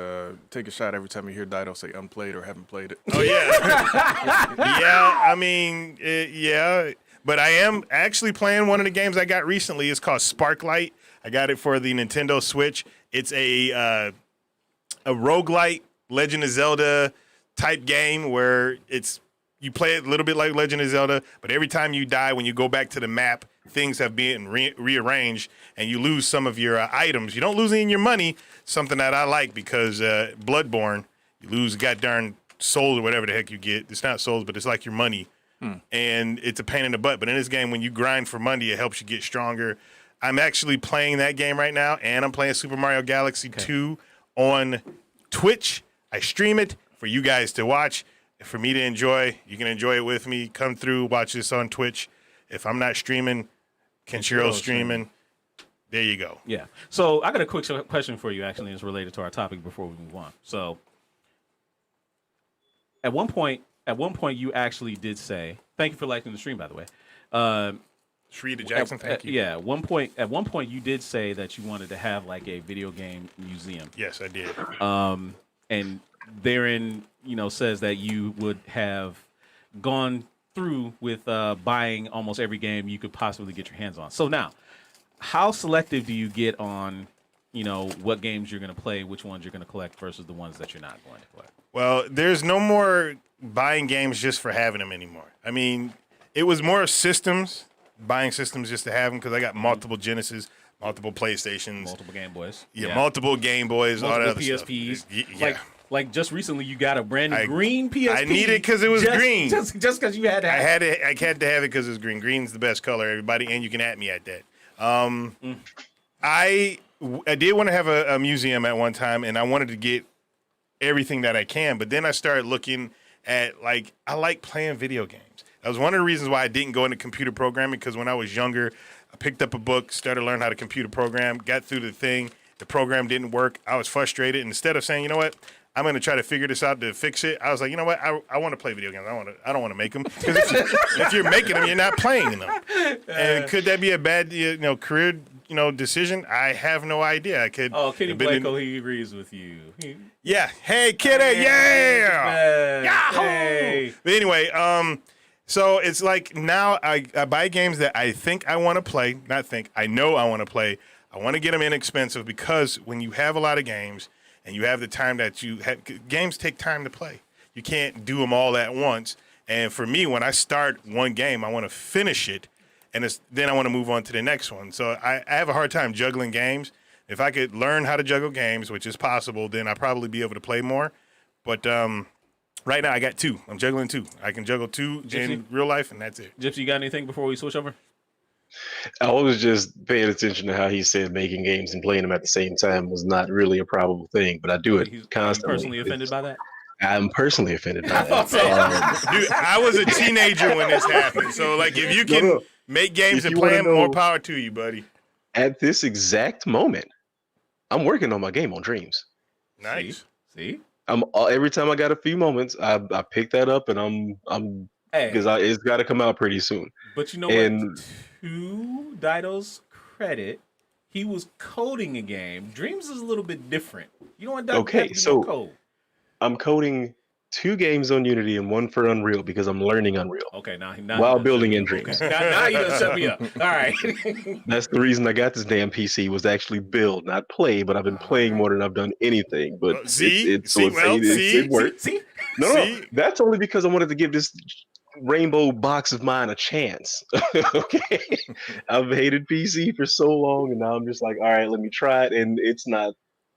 Speaker 3: "Take a shot every time you hear Dido say unplayed or haven't played it."
Speaker 2: Oh yeah, yeah. I mean, yeah. But I am actually playing one of the games I got recently. It's called Sparklight. I got it for the Nintendo Switch. It's a roguelite Legend of Zelda type game where you play it a little bit like Legend of Zelda, but every time you die, when you go back to the map, things have been rearranged, and you lose some of your items. You don't lose any of your money, something that I like because Bloodborne, you lose goddamn souls or whatever the heck you get. It's not souls, but it's like your money, and it's a pain in the butt. But in this game, when you grind for money, it helps you get stronger. I'm actually playing that game right now, and I'm playing Super Mario Galaxy 2 on Twitch. I stream it for you guys to watch. For me to enjoy, you can enjoy it with me. Come through, watch this on Twitch. If I'm not streaming, Kenshiro's streaming. There you go.
Speaker 1: Yeah. So I got a quick question for you. Actually, it's related to our topic before we move on. So at one point, you actually did say, "Thank you for liking the stream." By the way,
Speaker 2: Shreda Jackson, thank you.
Speaker 1: Yeah. At one point, you did say that you wanted to have like a video game museum.
Speaker 2: Yes, I did.
Speaker 1: And therein, says that you would have gone through with buying almost every game you could possibly get your hands on. So now, how selective do you get on, what games you're going to play, which ones you're going to collect versus the ones that you're not going to collect?
Speaker 2: Well, there's no more buying games just for having them anymore. I mean, it was more systems, buying systems just to have them because I got multiple Genesis, multiple PlayStations,
Speaker 1: Multiple Game Boys.
Speaker 2: yeah, multiple Game Boys, all that other
Speaker 1: PSPs.
Speaker 2: stuff. Yeah.
Speaker 1: Like just recently, you got a brand new green PSP.
Speaker 2: I need it because it was green.
Speaker 1: Just because you had to have it.
Speaker 2: I had to have it because it was green. Green's the best color, everybody, and you can at me at that. I did want to have a museum at one time, and I wanted to get everything that I can. But then I started looking at I like playing video games. That was one of the reasons why I didn't go into computer programming because when I was younger, I picked up a book, started learning how to computer program, got through the thing. The program didn't work. I was frustrated. And instead of saying, you know what, I'm going to try to figure this out to fix it, I was like, you know what, I want to play video games. I don't want to make them. Because if you're making them, you're not playing them. And could that be a bad career decision? I have no idea. I could.
Speaker 1: Oh, Kenny Blanco, he agrees with you.
Speaker 2: Yeah. Hey, Kitty. Yeah. Yahoo!
Speaker 1: Hey.
Speaker 2: But anyway, so it's like now I buy games that I think I want to play. Not think. I know I want to play. I want to get them inexpensive because when you have a lot of games and you have the time that you have, games take time to play. You can't do them all at once. And for me, when I start one game, I want to finish it, and then I want to move on to the next one. So I have a hard time juggling games. If I could learn how to juggle games, which is possible, then I'd probably be able to play more. But right now, I got 2. I'm juggling 2. I can juggle 2 in real life, and that's it.
Speaker 1: Gypsy, you got anything before we switch over?
Speaker 5: I was just paying attention to how he said making games and playing them at the same time was not really a probable thing, but I do it constantly.
Speaker 1: Personally offended by that?
Speaker 5: I'm personally offended by that.
Speaker 2: Dude, I was a teenager when this happened. So, if you can make games and play them, more power to you, buddy.
Speaker 5: At this exact moment, I'm working on my game on Dreams.
Speaker 2: Nice.
Speaker 1: See?
Speaker 5: Every time I got a few moments, I pick that up and I'm because it's got to come out pretty soon.
Speaker 1: But you know what? To Dido's credit, he was coding a game. Dreams is a little bit different. You don't want to code.
Speaker 5: I'm coding 2 games on Unity and 1 for Unreal because I'm learning Unreal.
Speaker 1: Okay, now
Speaker 5: while building in Dreams.
Speaker 1: Okay. Now you done shut me up. All right.
Speaker 5: That's the reason I got this damn PC was to actually build, not play. But I've been playing more than I've done anything. But it worked.
Speaker 1: See?
Speaker 5: No, that's only because I wanted to give this rainbow box of mine a chance. Okay, I've hated PC for so long, and now I'm just like, all right, let me try it, and it's not,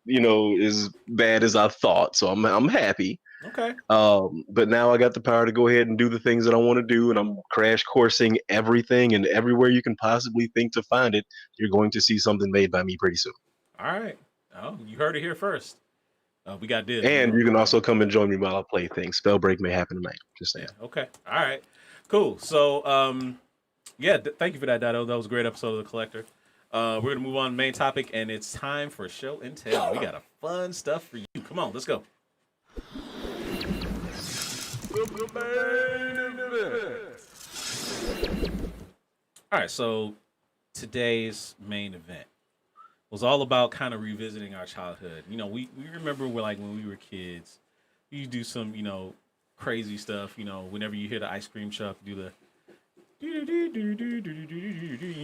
Speaker 5: as bad as I thought. So I'm happy.
Speaker 1: Okay.
Speaker 5: But now I got the power to go ahead and do the things that I want to do, and I'm crash coursing everything and everywhere you can possibly think to find it. You're going to see something made by me pretty soon.
Speaker 1: All right. Oh, you heard it here first. We got dibs.
Speaker 5: And you can also come and join me while I play things. Spell break may happen tonight. Just saying.
Speaker 1: Yeah. Okay. All right. Cool. So, thank you for that, Dado. That was a great episode of The Collector. We're gonna move on to the main topic, and it's time for show and tell. We got a fun stuff for you. Come on, let's go. All right. So today's main event was all about kind of revisiting our childhood. You know, we remember when we were kids, you do some, crazy stuff. Whenever you hear the ice cream truck do the you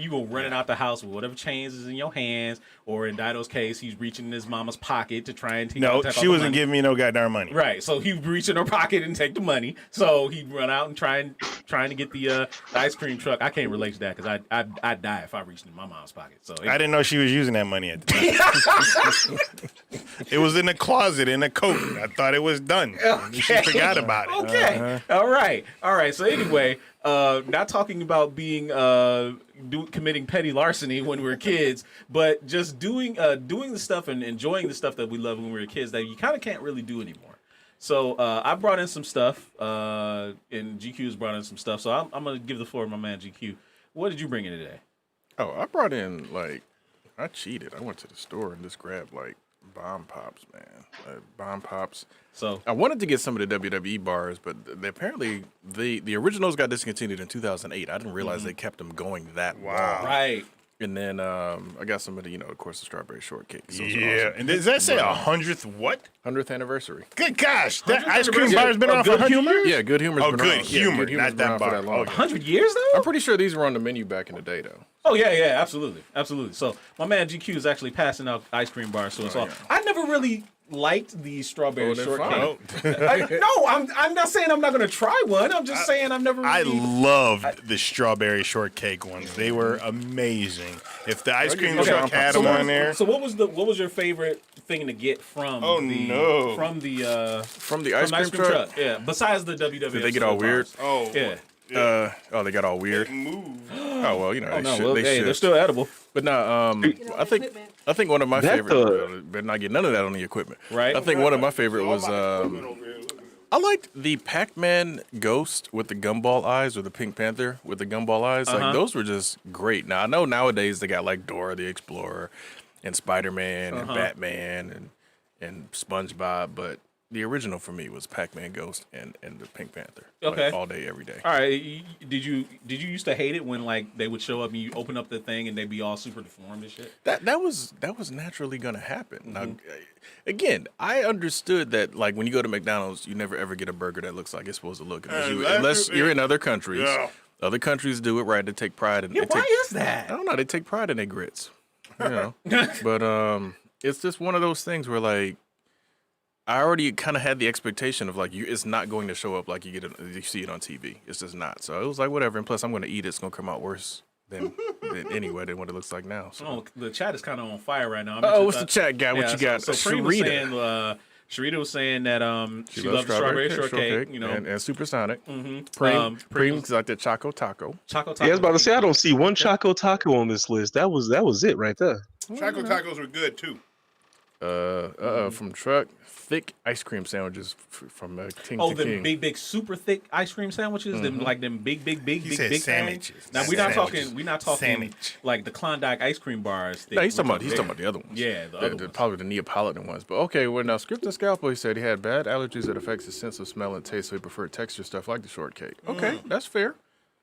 Speaker 1: go running out the house with whatever chains is in your hands, or in Dido's case, he's reaching in his mama's pocket to try and take
Speaker 2: No,
Speaker 1: take
Speaker 2: she
Speaker 1: all the
Speaker 2: wasn't
Speaker 1: money.
Speaker 2: giving me no goddamn money.
Speaker 1: Right, so he'd reach in her pocket and take the money. So he'd run out and trying to get the ice cream truck. I can't relate to that because I'd die if I reached in my mom's pocket. So
Speaker 2: I didn't know she was using that money at the time. It was in the closet in a coat. I thought it was done. She forgot about it.
Speaker 1: Okay. All right. So anyway, not talking about being committing petty larceny when we were kids, but just doing the stuff and enjoying the stuff that we loved when we were kids that you kind of can't really do anymore. So I brought in some stuff, and GQ's brought in some stuff. So I'm gonna give the floor to my man GQ. What did you bring in today?
Speaker 3: Oh, I brought in I cheated. I went to the store and just grabbed bomb pops, man. Bomb pops.
Speaker 1: So
Speaker 3: I wanted to get some of the WWE bars, but apparently the originals got discontinued in 2008. I didn't realize they kept them going that long.
Speaker 1: right.
Speaker 3: And then I got some of the, of course, the strawberry shortcake. So
Speaker 2: Yeah, and does that say 100th what?
Speaker 3: 100th anniversary.
Speaker 2: Good gosh, that
Speaker 1: 100th
Speaker 2: ice cream
Speaker 1: anniversary
Speaker 2: bar's been
Speaker 1: of
Speaker 2: on for
Speaker 1: Good
Speaker 2: 100
Speaker 1: Humor?
Speaker 2: years?
Speaker 3: Yeah, Good Humor's
Speaker 2: Oh,
Speaker 3: been
Speaker 2: Good
Speaker 3: around.
Speaker 2: Humor,
Speaker 3: Good
Speaker 2: not
Speaker 3: Humor's been
Speaker 2: that
Speaker 3: around for
Speaker 2: bar.
Speaker 3: that long.
Speaker 1: 100 years though?
Speaker 3: I'm pretty sure these were on the menu back in the day, though.
Speaker 1: Oh yeah, absolutely. So my man GQ is actually passing out ice cream bars to us all.
Speaker 3: yeah.
Speaker 1: I never really liked the strawberry
Speaker 3: they're
Speaker 1: shortcake.
Speaker 3: fine.
Speaker 1: No, I'm not saying I'm not gonna try one. I'm just saying I've never.
Speaker 2: I
Speaker 1: Really...
Speaker 2: loved the strawberry shortcake ones. They were amazing. If the ice cream
Speaker 3: Okay.
Speaker 2: truck had them on there.
Speaker 1: So what was your favorite thing to get from
Speaker 2: Oh,
Speaker 1: the
Speaker 2: no.
Speaker 1: from the
Speaker 3: From the ice cream truck?
Speaker 1: Yeah, besides the WWF.
Speaker 3: Did they get all weird?
Speaker 2: Oh,
Speaker 1: Yeah.
Speaker 3: They got all weird.
Speaker 2: move.
Speaker 3: Oh well, they
Speaker 1: No,
Speaker 3: should.
Speaker 1: well,
Speaker 3: They
Speaker 1: hey,
Speaker 3: should.
Speaker 1: they're still edible,
Speaker 3: But no, I think one of my
Speaker 5: That,
Speaker 3: favorite. Better not get none of that on the equipment.
Speaker 1: right?
Speaker 3: I think one of my favorite was I liked the Pac-Man Ghost with the gumball eyes, or the Pink Panther with the gumball eyes. Like those were just great. Now I know nowadays they got like Dora the Explorer, and Spider-Man and Batman and SpongeBob, but the original for me was Pac-Man Ghost and the Pink Panther.
Speaker 1: Okay.
Speaker 3: All day, every day.
Speaker 1: All right. Did you used to hate it when they would show up and you open up the thing and they'd be all super deformed and shit?
Speaker 3: That was naturally gonna happen. Now, again, I understood that when you go to McDonald's, you never ever get a burger that looks like it's supposed to look, unless you're in other countries.
Speaker 2: Yeah.
Speaker 3: Other countries do it right. They take pride in.
Speaker 1: Yeah,
Speaker 3: they
Speaker 1: why
Speaker 3: take,
Speaker 1: is that?
Speaker 3: I don't know. They take pride in their grits. But it's just one of those things where I already kind of had the expectation of it's not going to show up like you see it on TV. It's just not. So it was whatever. And plus, I'm going to eat it. It's going to come out worse than anyway than what it looks like now. So.
Speaker 1: Oh, the chat is kind of on fire right now.
Speaker 3: Oh, what's the chat guy? What you got?
Speaker 1: So Preem was saying, Sharita was saying that she loves strawberry shortcake,
Speaker 3: and Supersonic.
Speaker 1: Mm-hmm.
Speaker 3: Preem's like the Choco Taco.
Speaker 1: Choco Taco.
Speaker 5: Yeah, I was about to say I don't see one Choco Taco on this list. That was it right there.
Speaker 2: Choco tacos were good too.
Speaker 3: From Truck, thick ice cream sandwiches from King
Speaker 1: Oh,
Speaker 3: to
Speaker 1: the
Speaker 3: King.
Speaker 1: big, super thick ice cream sandwiches. Them big
Speaker 2: said
Speaker 1: things.
Speaker 2: sandwiches.
Speaker 1: Now we're not talking
Speaker 2: Sandwich.
Speaker 1: like the Klondike ice cream bars.
Speaker 3: No, he's talking about the other ones.
Speaker 1: Yeah, the other ones.
Speaker 3: probably the Neapolitan ones. But okay, now Script and Scalpel, he said he had bad allergies that affects his sense of smell and taste, so he preferred texture stuff like the shortcake. Okay, that's fair.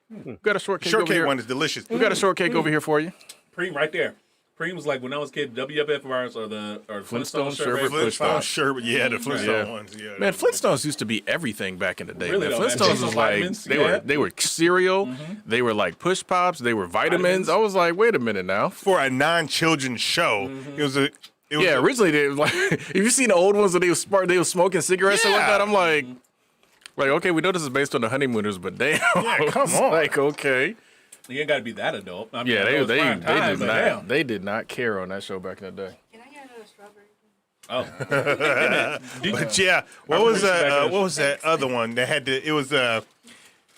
Speaker 3: We got a shortcake over
Speaker 2: Shortcake
Speaker 3: here.
Speaker 2: one is delicious.
Speaker 3: We got a shortcake over here for you.
Speaker 1: Preem right there. Preem was like when I was a kid, WWF bars or the Flintstone
Speaker 3: sherbet.
Speaker 2: Flintstone sherbet. Yeah, the Flintstone
Speaker 3: Yeah.
Speaker 2: ones. Yeah,
Speaker 3: Man, Flintstones used to be everything back in the day.
Speaker 1: Really
Speaker 3: man.
Speaker 1: though, man.
Speaker 3: Flintstones
Speaker 1: Jesus
Speaker 3: was
Speaker 1: vitamins,
Speaker 3: they were cereal, they were like push pops, they were vitamins. I was like, wait a minute now.
Speaker 2: for a non-children show. It was a. It was
Speaker 3: Yeah, originally they was if you seen the old ones where they was smoking cigarettes and
Speaker 2: Yeah.
Speaker 3: whatnot, I'm like, okay, we know this is based on the honeymooners, but damn,
Speaker 2: Yeah, come
Speaker 3: It's
Speaker 2: on.
Speaker 3: like okay.
Speaker 1: You ain't got to be that adult. I
Speaker 3: Yeah,
Speaker 1: know it's prime time,
Speaker 3: they
Speaker 1: but damn.
Speaker 3: did not care on that show back in the day.
Speaker 7: Can I get another strawberry?
Speaker 1: Oh,
Speaker 2: But yeah, what was that other one that had the?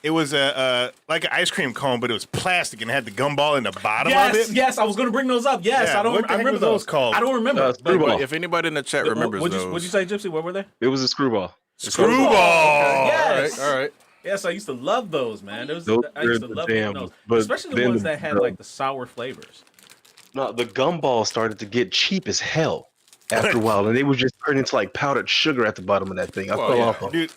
Speaker 2: It was like an ice cream cone, but it was plastic and had the gumball in the bottom of it.
Speaker 1: Yes, I was going to bring those up. Yes,
Speaker 2: Yeah,
Speaker 1: I don't.
Speaker 2: what the
Speaker 1: I
Speaker 2: heck
Speaker 1: remember
Speaker 2: was those called?
Speaker 1: I don't remember.
Speaker 5: Screwball.
Speaker 3: If anybody in the chat remembers
Speaker 1: What'd
Speaker 3: those.
Speaker 1: you say, Gypsy? What were they?
Speaker 5: It was a screwball.
Speaker 2: Screwball.
Speaker 1: Yes.
Speaker 3: All right.
Speaker 1: Yes, I used to love those, man.
Speaker 5: Those
Speaker 1: I used to
Speaker 5: were
Speaker 1: love
Speaker 5: the
Speaker 1: eating
Speaker 5: jam,
Speaker 1: those,
Speaker 5: but
Speaker 1: especially the
Speaker 5: then
Speaker 1: ones that had
Speaker 5: the-
Speaker 1: like the sour flavors.
Speaker 5: No, the gumball started to get cheap as hell after a while, and they would just turn into like powdered sugar at the bottom of that thing. I
Speaker 3: Well,
Speaker 5: fell
Speaker 3: yeah.
Speaker 5: off of it.
Speaker 2: Dude,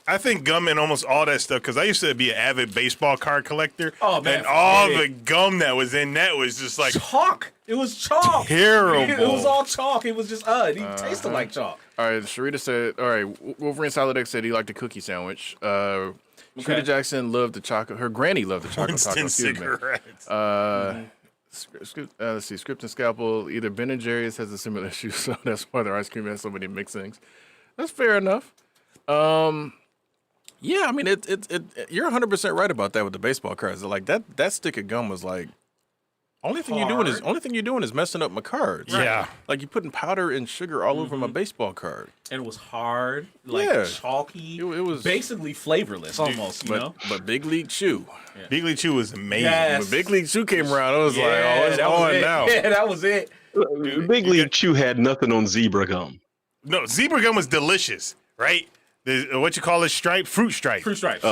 Speaker 2: I think gum and almost all that stuff, because I used to be an avid baseball card collector.
Speaker 1: Oh, man,
Speaker 2: and all
Speaker 1: forget
Speaker 2: the gum that was in that was just like
Speaker 1: Chalk. It was chalk.
Speaker 2: terrible.
Speaker 1: It was all chalk. It was just it tasted like chalk.
Speaker 3: All right, Sharita said, all right, Wolverine Solid X said he liked the cookie sandwich. Sharita Jackson loved the chocolate. Her granny loved the chocolate taco.
Speaker 2: Winston
Speaker 3: Excuse me.
Speaker 2: cigarettes.
Speaker 3: Let's see. Script and Scalpel. Either Ben and Jerry's has a similar issue, so that's why their ice cream has so many mixings. That's fair enough. Yeah, I mean, you're 100% right about that with the baseball cards. Like that stick of gum was like, only thing you're doing is messing up my cards.
Speaker 2: Yeah.
Speaker 3: Like you're putting powder and sugar all over my baseball card.
Speaker 1: And it was hard, like
Speaker 3: Yeah.
Speaker 1: chalky.
Speaker 3: It was
Speaker 1: basically flavorless, almost. You know.
Speaker 3: But Big League Chew.
Speaker 2: Big League Chew was amazing.
Speaker 1: Yes.
Speaker 3: When Big League Chew came around, I was like, oh, it's
Speaker 1: that was
Speaker 3: on
Speaker 1: it.
Speaker 3: now.
Speaker 1: Yeah, that was it.
Speaker 5: Big League Chew had nothing on zebra gum.
Speaker 2: No, zebra gum was delicious, right? What you call it? Fruit stripe.
Speaker 1: Fruit stripes.
Speaker 5: Fruit stripes.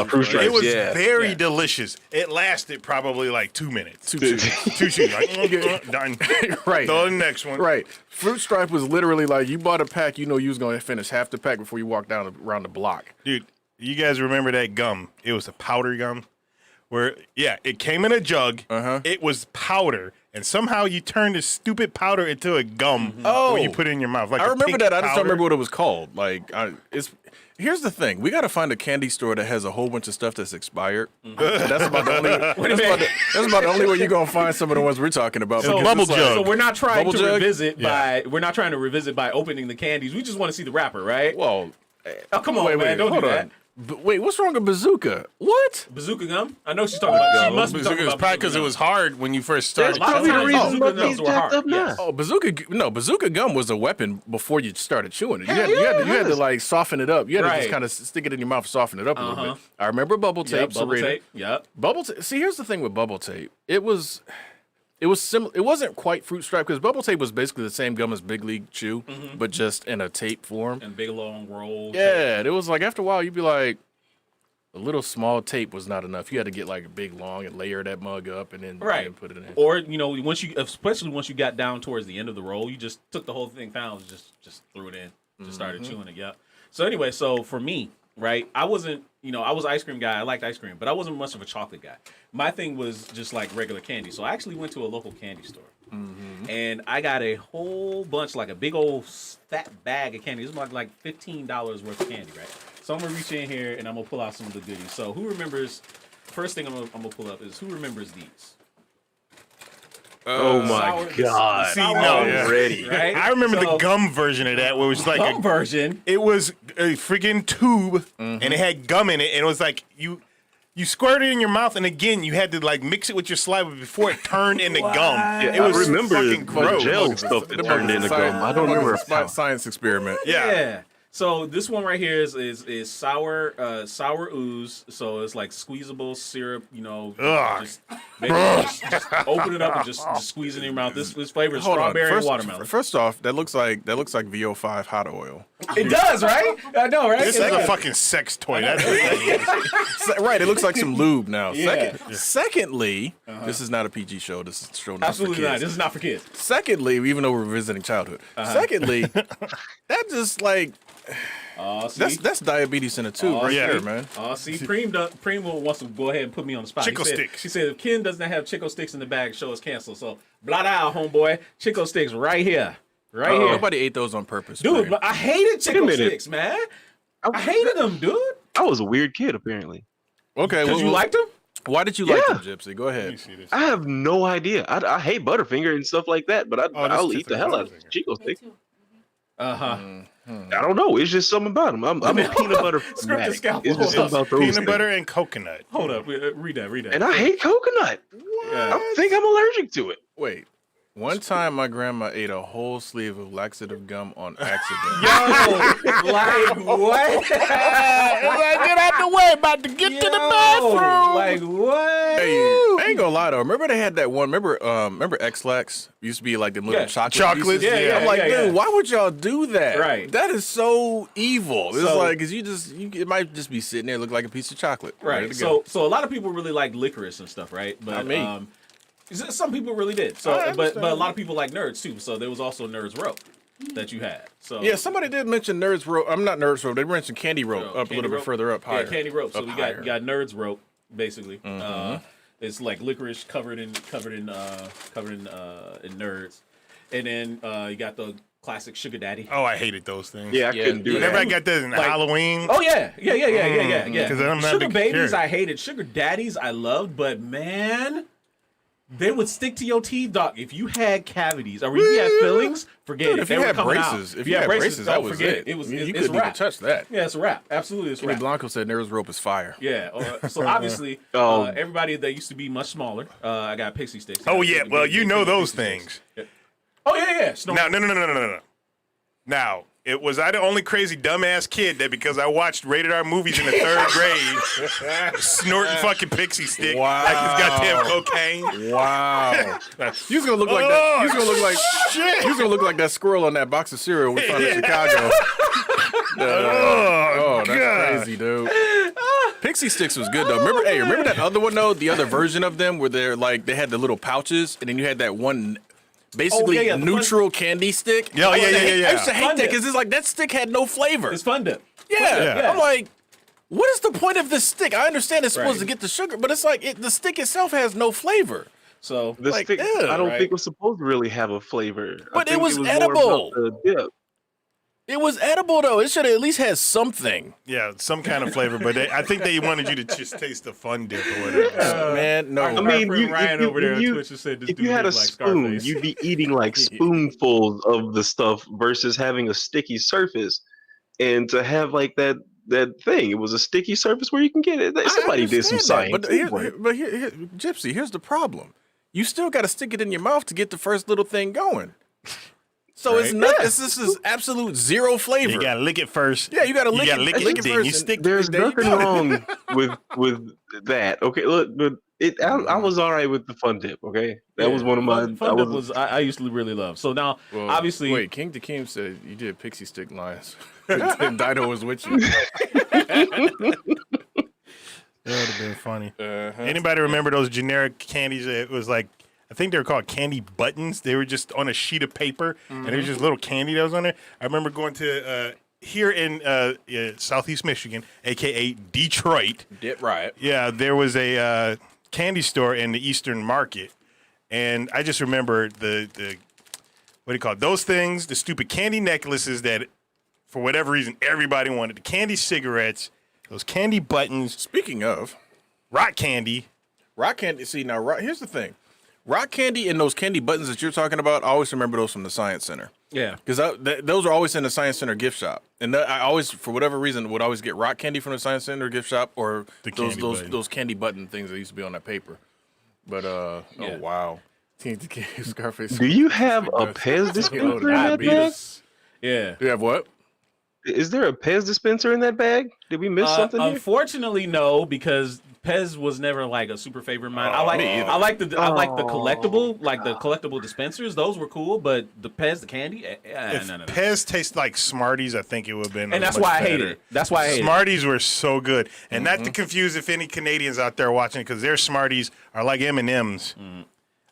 Speaker 2: It was
Speaker 5: yeah.
Speaker 2: very delicious. It lasted probably like 2 minutes.
Speaker 3: Two chews.
Speaker 2: 2 chews. Like, done.
Speaker 3: Right.
Speaker 2: Throw the next one.
Speaker 3: Right. Fruit Stripe was literally like you bought a pack, you know you was going to finish half the pack before you walk down around the block.
Speaker 2: Dude, you guys remember that gum? It was a powder gum where, yeah, it came in a jug. It was powder. And somehow you turned this stupid powder into a gum when you put it in your mouth. Like
Speaker 3: I
Speaker 2: a
Speaker 3: remember
Speaker 2: pink
Speaker 3: that. I just don't
Speaker 2: powder.
Speaker 3: remember what it was called. Like, here's the thing: we got to find a candy store that has a whole bunch of stuff that's expired. That's about the only. That's about the only way you're gonna find some of the ones we're talking about.
Speaker 1: So,
Speaker 3: because it's
Speaker 2: Bubble jug.
Speaker 1: so we're not trying
Speaker 3: Bubble
Speaker 1: to
Speaker 3: jug?
Speaker 1: revisit by opening the candies. We just want to see the wrapper, right?
Speaker 3: Well,
Speaker 1: Oh, come on, man! Don't do
Speaker 3: hold
Speaker 1: that.
Speaker 3: on. Wait, what's wrong with Bazooka? What?
Speaker 1: Bazooka gum? I know she's talking about. She must be talking about
Speaker 2: probably because it was hard when you first started.
Speaker 1: That's probably the
Speaker 2: chewing.
Speaker 1: reason
Speaker 5: Bazooka
Speaker 1: Bazooka
Speaker 5: gums
Speaker 1: gums
Speaker 5: were
Speaker 1: were
Speaker 5: jacked
Speaker 1: hard.
Speaker 5: up now.
Speaker 1: Yes.
Speaker 3: Oh, Bazooka gum was a weapon before you started chewing it. You had to
Speaker 5: yes.
Speaker 3: like soften it up. You had to
Speaker 1: Right.
Speaker 3: just kind of stick it in your mouth, and soften it up a little bit. I remember bubble tape.
Speaker 1: Yep, bubble
Speaker 3: Serena.
Speaker 1: tape. Yep.
Speaker 3: Bubble tape. See, here's the thing with bubble tape. It was similar. It wasn't quite Fruit Stripe because bubble tape was basically the same gum as Big League Chew, but just in a tape form.
Speaker 1: And big long roll.
Speaker 3: Yeah, it was like after a while you'd be like, a little small tape was not enough. You had to get like a big long and layer that mug up and then
Speaker 1: Right.
Speaker 3: put it in.
Speaker 1: Or especially once you got down towards the end of the roll, you just took the whole thing down, and just threw it in, just started chewing it. Yeah. So anyway, so for me, right, I wasn't, I was an ice cream guy. I liked ice cream, but I wasn't much of a chocolate guy. My thing was just like regular candy. So I actually went to a local candy store, and I got a whole bunch, like a big old fat bag of candy. It was like $15 worth of candy, right? So I'm gonna reach in here and I'm gonna pull out some of the goodies. So who remembers? First thing I'm gonna pull up is who remembers these?
Speaker 5: Oh my
Speaker 1: sour-
Speaker 5: God.
Speaker 2: See,
Speaker 1: sour
Speaker 2: no,
Speaker 1: ooze,
Speaker 5: already.
Speaker 1: right?
Speaker 2: I remember
Speaker 1: So,
Speaker 2: the gum version of that where it was like
Speaker 1: gum version.
Speaker 2: it was a freaking tube and it had gum in it and it was like you squirted it in your mouth and again you had to like mix it with your saliva before it turned into gum.
Speaker 5: Yeah,
Speaker 2: It was
Speaker 5: I remember
Speaker 2: fucking gross.
Speaker 5: gel stuff that turned into gum. I don't remember.
Speaker 3: Science experiment.
Speaker 2: Yeah.
Speaker 1: So this one right here is sour ooze. So it's like squeezable syrup.
Speaker 2: Ugh.
Speaker 1: Just open it up and just squeeze it in your mouth. This flavor is
Speaker 3: Hold on.
Speaker 1: strawberry and watermelon.
Speaker 3: First off, that looks like VO5 hot oil.
Speaker 1: It does, right? I know, right?
Speaker 2: This is a fucking sex toy. That's what it is.
Speaker 3: Right, it looks like some lube now.
Speaker 1: Yeah.
Speaker 3: Secondly, this is not a PG show. This is a show not
Speaker 1: Absolutely
Speaker 3: for
Speaker 1: not.
Speaker 3: kids.
Speaker 1: This is not for kids.
Speaker 3: Secondly, even though we're visiting childhood. Secondly, that just like
Speaker 1: Oh, see.
Speaker 3: that's diabetes in a tube right
Speaker 2: yeah.
Speaker 3: there, man.
Speaker 1: Oh, see, Preem wants to go ahead and put me on the spot.
Speaker 2: Chico
Speaker 1: He said-
Speaker 2: Stix.
Speaker 1: She said, if Ken doesn't have Chico Sticks in the bag, show is canceled. So, blah, blah, homeboy. Chico Sticks right here. Right here.
Speaker 3: Nobody ate those on purpose,
Speaker 1: Dude,
Speaker 3: Brandon.
Speaker 1: I hated Chico
Speaker 5: minute.
Speaker 1: Sticks, man. I hated them, dude.
Speaker 5: I was a weird kid, apparently.
Speaker 3: Okay,
Speaker 1: Because you liked them?
Speaker 3: Why did you like
Speaker 5: Yeah.
Speaker 3: them, Gypsy? Go ahead.
Speaker 5: I have no idea. I hate Butterfinger and stuff like that, but I'll eat the hell out of Chico
Speaker 7: Me
Speaker 5: Stick.
Speaker 7: too.
Speaker 1: Uh-huh.
Speaker 5: I don't know. It's just something about them. I'm a peanut butter
Speaker 1: Script the
Speaker 5: fanatic.
Speaker 1: scalpel.
Speaker 5: It's just something about those
Speaker 2: Peanut
Speaker 5: things.
Speaker 2: butter and coconut.
Speaker 1: Hold up. Read that.
Speaker 5: And I hate coconut.
Speaker 1: Yeah.
Speaker 5: I think I'm allergic to it.
Speaker 3: Wait. One time, my grandma ate a whole sleeve of laxative gum on accident.
Speaker 1: Yo, like what?
Speaker 3: Get out the way, about to get to the bathroom.
Speaker 1: Like what?
Speaker 3: Hey, I ain't gonna lie though. Remember they had that one. Remember X-Lax used to be like them little chocolate pieces?
Speaker 1: Yeah,
Speaker 3: I'm like,
Speaker 1: yeah,
Speaker 3: dude,
Speaker 1: yeah.
Speaker 3: why would y'all do that?
Speaker 1: Right.
Speaker 3: That is so evil. It's
Speaker 1: So-
Speaker 3: like, cause it might just be sitting there, look like a piece of chocolate. Ready
Speaker 1: Right.
Speaker 3: to go.
Speaker 1: So a lot of people really like licorice and stuff, right? But
Speaker 3: Not me.
Speaker 1: some people really did. So,
Speaker 3: I
Speaker 1: but a
Speaker 3: understand.
Speaker 1: lot of people like Nerds too. So there was also Nerds Row that you had. So
Speaker 3: Yeah, somebody did mention Nerds Rope. I'm not Nerds Rope. They mentioned Candy Rope up a little bit further up higher.
Speaker 1: Yeah, Candy Rope. So
Speaker 3: Up
Speaker 1: we
Speaker 3: higher.
Speaker 1: got Nerds Rope basically. It's like licorice covered in Nerds, and then you got the classic Sugar Daddy.
Speaker 2: Oh, I hated those things.
Speaker 5: Yeah, I couldn't do
Speaker 2: Whenever I
Speaker 5: that.
Speaker 2: got that in
Speaker 1: Like-
Speaker 2: Halloween.
Speaker 1: Oh yeah.
Speaker 2: 'Cause I'm not a
Speaker 1: Sugar
Speaker 2: big
Speaker 1: babies,
Speaker 2: kid.
Speaker 1: I hated. Sugar daddies, I loved. But man, they would stick to your teeth, dog. If you had cavities or if you had fillings, forget
Speaker 3: Dude,
Speaker 1: it.
Speaker 3: if
Speaker 1: They
Speaker 3: you
Speaker 1: were
Speaker 3: had
Speaker 1: coming out.
Speaker 3: braces, if you had braces, that
Speaker 1: don't
Speaker 3: was
Speaker 1: forget
Speaker 3: it.
Speaker 1: It was.
Speaker 3: You
Speaker 1: It's
Speaker 3: couldn't
Speaker 1: a
Speaker 3: even
Speaker 1: wrap.
Speaker 3: touch that.
Speaker 1: Yeah, it's a wrap. Absolutely, it's a
Speaker 3: Jimmy
Speaker 1: wrap.
Speaker 3: Blanco said Nerds Rope is fire.
Speaker 1: Yeah. So obviously, everybody that used to be much smaller. I got Pixie Stix.
Speaker 2: Oh yeah, well you know those things.
Speaker 1: Oh yeah.
Speaker 2: Now, no. Now, was I the only crazy dumbass kid that because I watched rated R movies in the 3rd grade, snorting fucking Pixie Stick like it's goddamn cocaine?
Speaker 3: Wow. You was gonna look like that. You was gonna look like shit. You was gonna look like that squirrel on that box of cereal we found in Chicago. Oh, that's
Speaker 2: God.
Speaker 3: crazy, dude. Pixie Stix was good though. Remember that other one though? The other version of them where they're like they had the little pouches, and then you had that one. Basically,
Speaker 1: the
Speaker 3: neutral candy stick.
Speaker 2: Yeah,
Speaker 3: I
Speaker 2: yeah.
Speaker 3: used to hate
Speaker 1: Fun
Speaker 3: that
Speaker 1: dip.
Speaker 3: because it's like that stick had no flavor.
Speaker 1: It's Fun Dip.
Speaker 3: Yeah.
Speaker 1: Yeah.
Speaker 3: I'm like, what is the point of this stick? I understand it's supposed
Speaker 1: Right.
Speaker 3: to get the sugar, but it's like the stick itself has no flavor.
Speaker 1: So
Speaker 5: The
Speaker 3: Like,
Speaker 5: stick,
Speaker 3: ew,
Speaker 5: I don't
Speaker 1: right?
Speaker 5: think was supposed to really have a flavor. I
Speaker 3: But it
Speaker 5: think
Speaker 3: was
Speaker 5: more
Speaker 3: edible.
Speaker 5: about the dip.
Speaker 3: It was edible though. It should have at least had something.
Speaker 2: Yeah, some kind of flavor, but I think they wanted you to just taste the Fun Dip or whatever.
Speaker 3: Man, no.
Speaker 5: I mean,
Speaker 1: friend Ryan over there on Twitch just said this
Speaker 5: if
Speaker 1: dude
Speaker 5: you had a
Speaker 1: is like
Speaker 5: spoon,
Speaker 1: Scarface.
Speaker 5: you'd be eating like spoonfuls of the stuff versus having a sticky surface. And to have like that thing, it was a sticky surface where you can get it. Somebody did some
Speaker 3: understand
Speaker 5: science.
Speaker 3: that, but here, Gypsy, here's the problem. You still got to stick it in your mouth to get the first little thing going. So it's
Speaker 2: Right.
Speaker 3: not. This is absolute zero flavor.
Speaker 2: You gotta lick it first.
Speaker 3: Yeah, you gotta lick it.
Speaker 2: lick
Speaker 3: Lick
Speaker 2: it,
Speaker 3: it
Speaker 2: then
Speaker 3: first
Speaker 2: you
Speaker 3: and-
Speaker 2: stick.
Speaker 5: There's
Speaker 3: There you
Speaker 5: nothing
Speaker 3: go.
Speaker 5: wrong with that. Okay, look, but I was all right with the Fun Dip. Okay, that was one of my.
Speaker 1: Fun Dip was I used to really love. So now,
Speaker 3: Well,
Speaker 1: obviously,
Speaker 3: wait. King Dakeem said you did Pixie Stick lines. And Dido was with you.
Speaker 2: That would have been funny.
Speaker 3: Uh-huh.
Speaker 2: Anybody remember those generic candies? It was like, I think they were called candy buttons. They were just on a sheet of paper, and there was just little candy that was on there. I remember going to here in Southeast Michigan, aka Detroit.
Speaker 3: Did right.
Speaker 2: Yeah, there was a candy store in the Eastern Market, and I just remember the what do you call it? Those things, the stupid candy necklaces that, for whatever reason, everybody wanted. The candy cigarettes, those candy buttons,
Speaker 3: Speaking of
Speaker 2: rock candy.
Speaker 3: rock candy, see now, here's the thing: rock candy and those candy buttons that you're talking about. I always remember those from the Science Center.
Speaker 1: yeah.
Speaker 3: Because those are always in the Science Center gift shop, and I always, for whatever reason, would always get rock candy from the Science Center gift shop, or
Speaker 2: The
Speaker 3: those
Speaker 2: candy
Speaker 3: those
Speaker 2: button.
Speaker 3: those candy button things that used to be on that paper. But
Speaker 1: Yeah.
Speaker 3: oh wow, Scarface.
Speaker 5: Do you have a Pez dispenser in that bag?
Speaker 1: Diabetes. Yeah.
Speaker 3: Do you have what?
Speaker 5: Is there a Pez dispenser in that bag? Did we miss something here?
Speaker 1: Unfortunately, no, because Pez was never like a super favorite of mine.
Speaker 3: me either.
Speaker 1: I like the collectible dispensers. Those were cool, but the Pez, the candy,
Speaker 2: If
Speaker 1: no.
Speaker 2: Pez tastes like Smarties, I think it would have been.
Speaker 1: And that's
Speaker 2: much
Speaker 1: why I hate
Speaker 2: better.
Speaker 1: it. That's why I hate it.
Speaker 2: Smarties were so good, and not to confuse if any Canadians out there watching, because their Smarties are like M&Ms.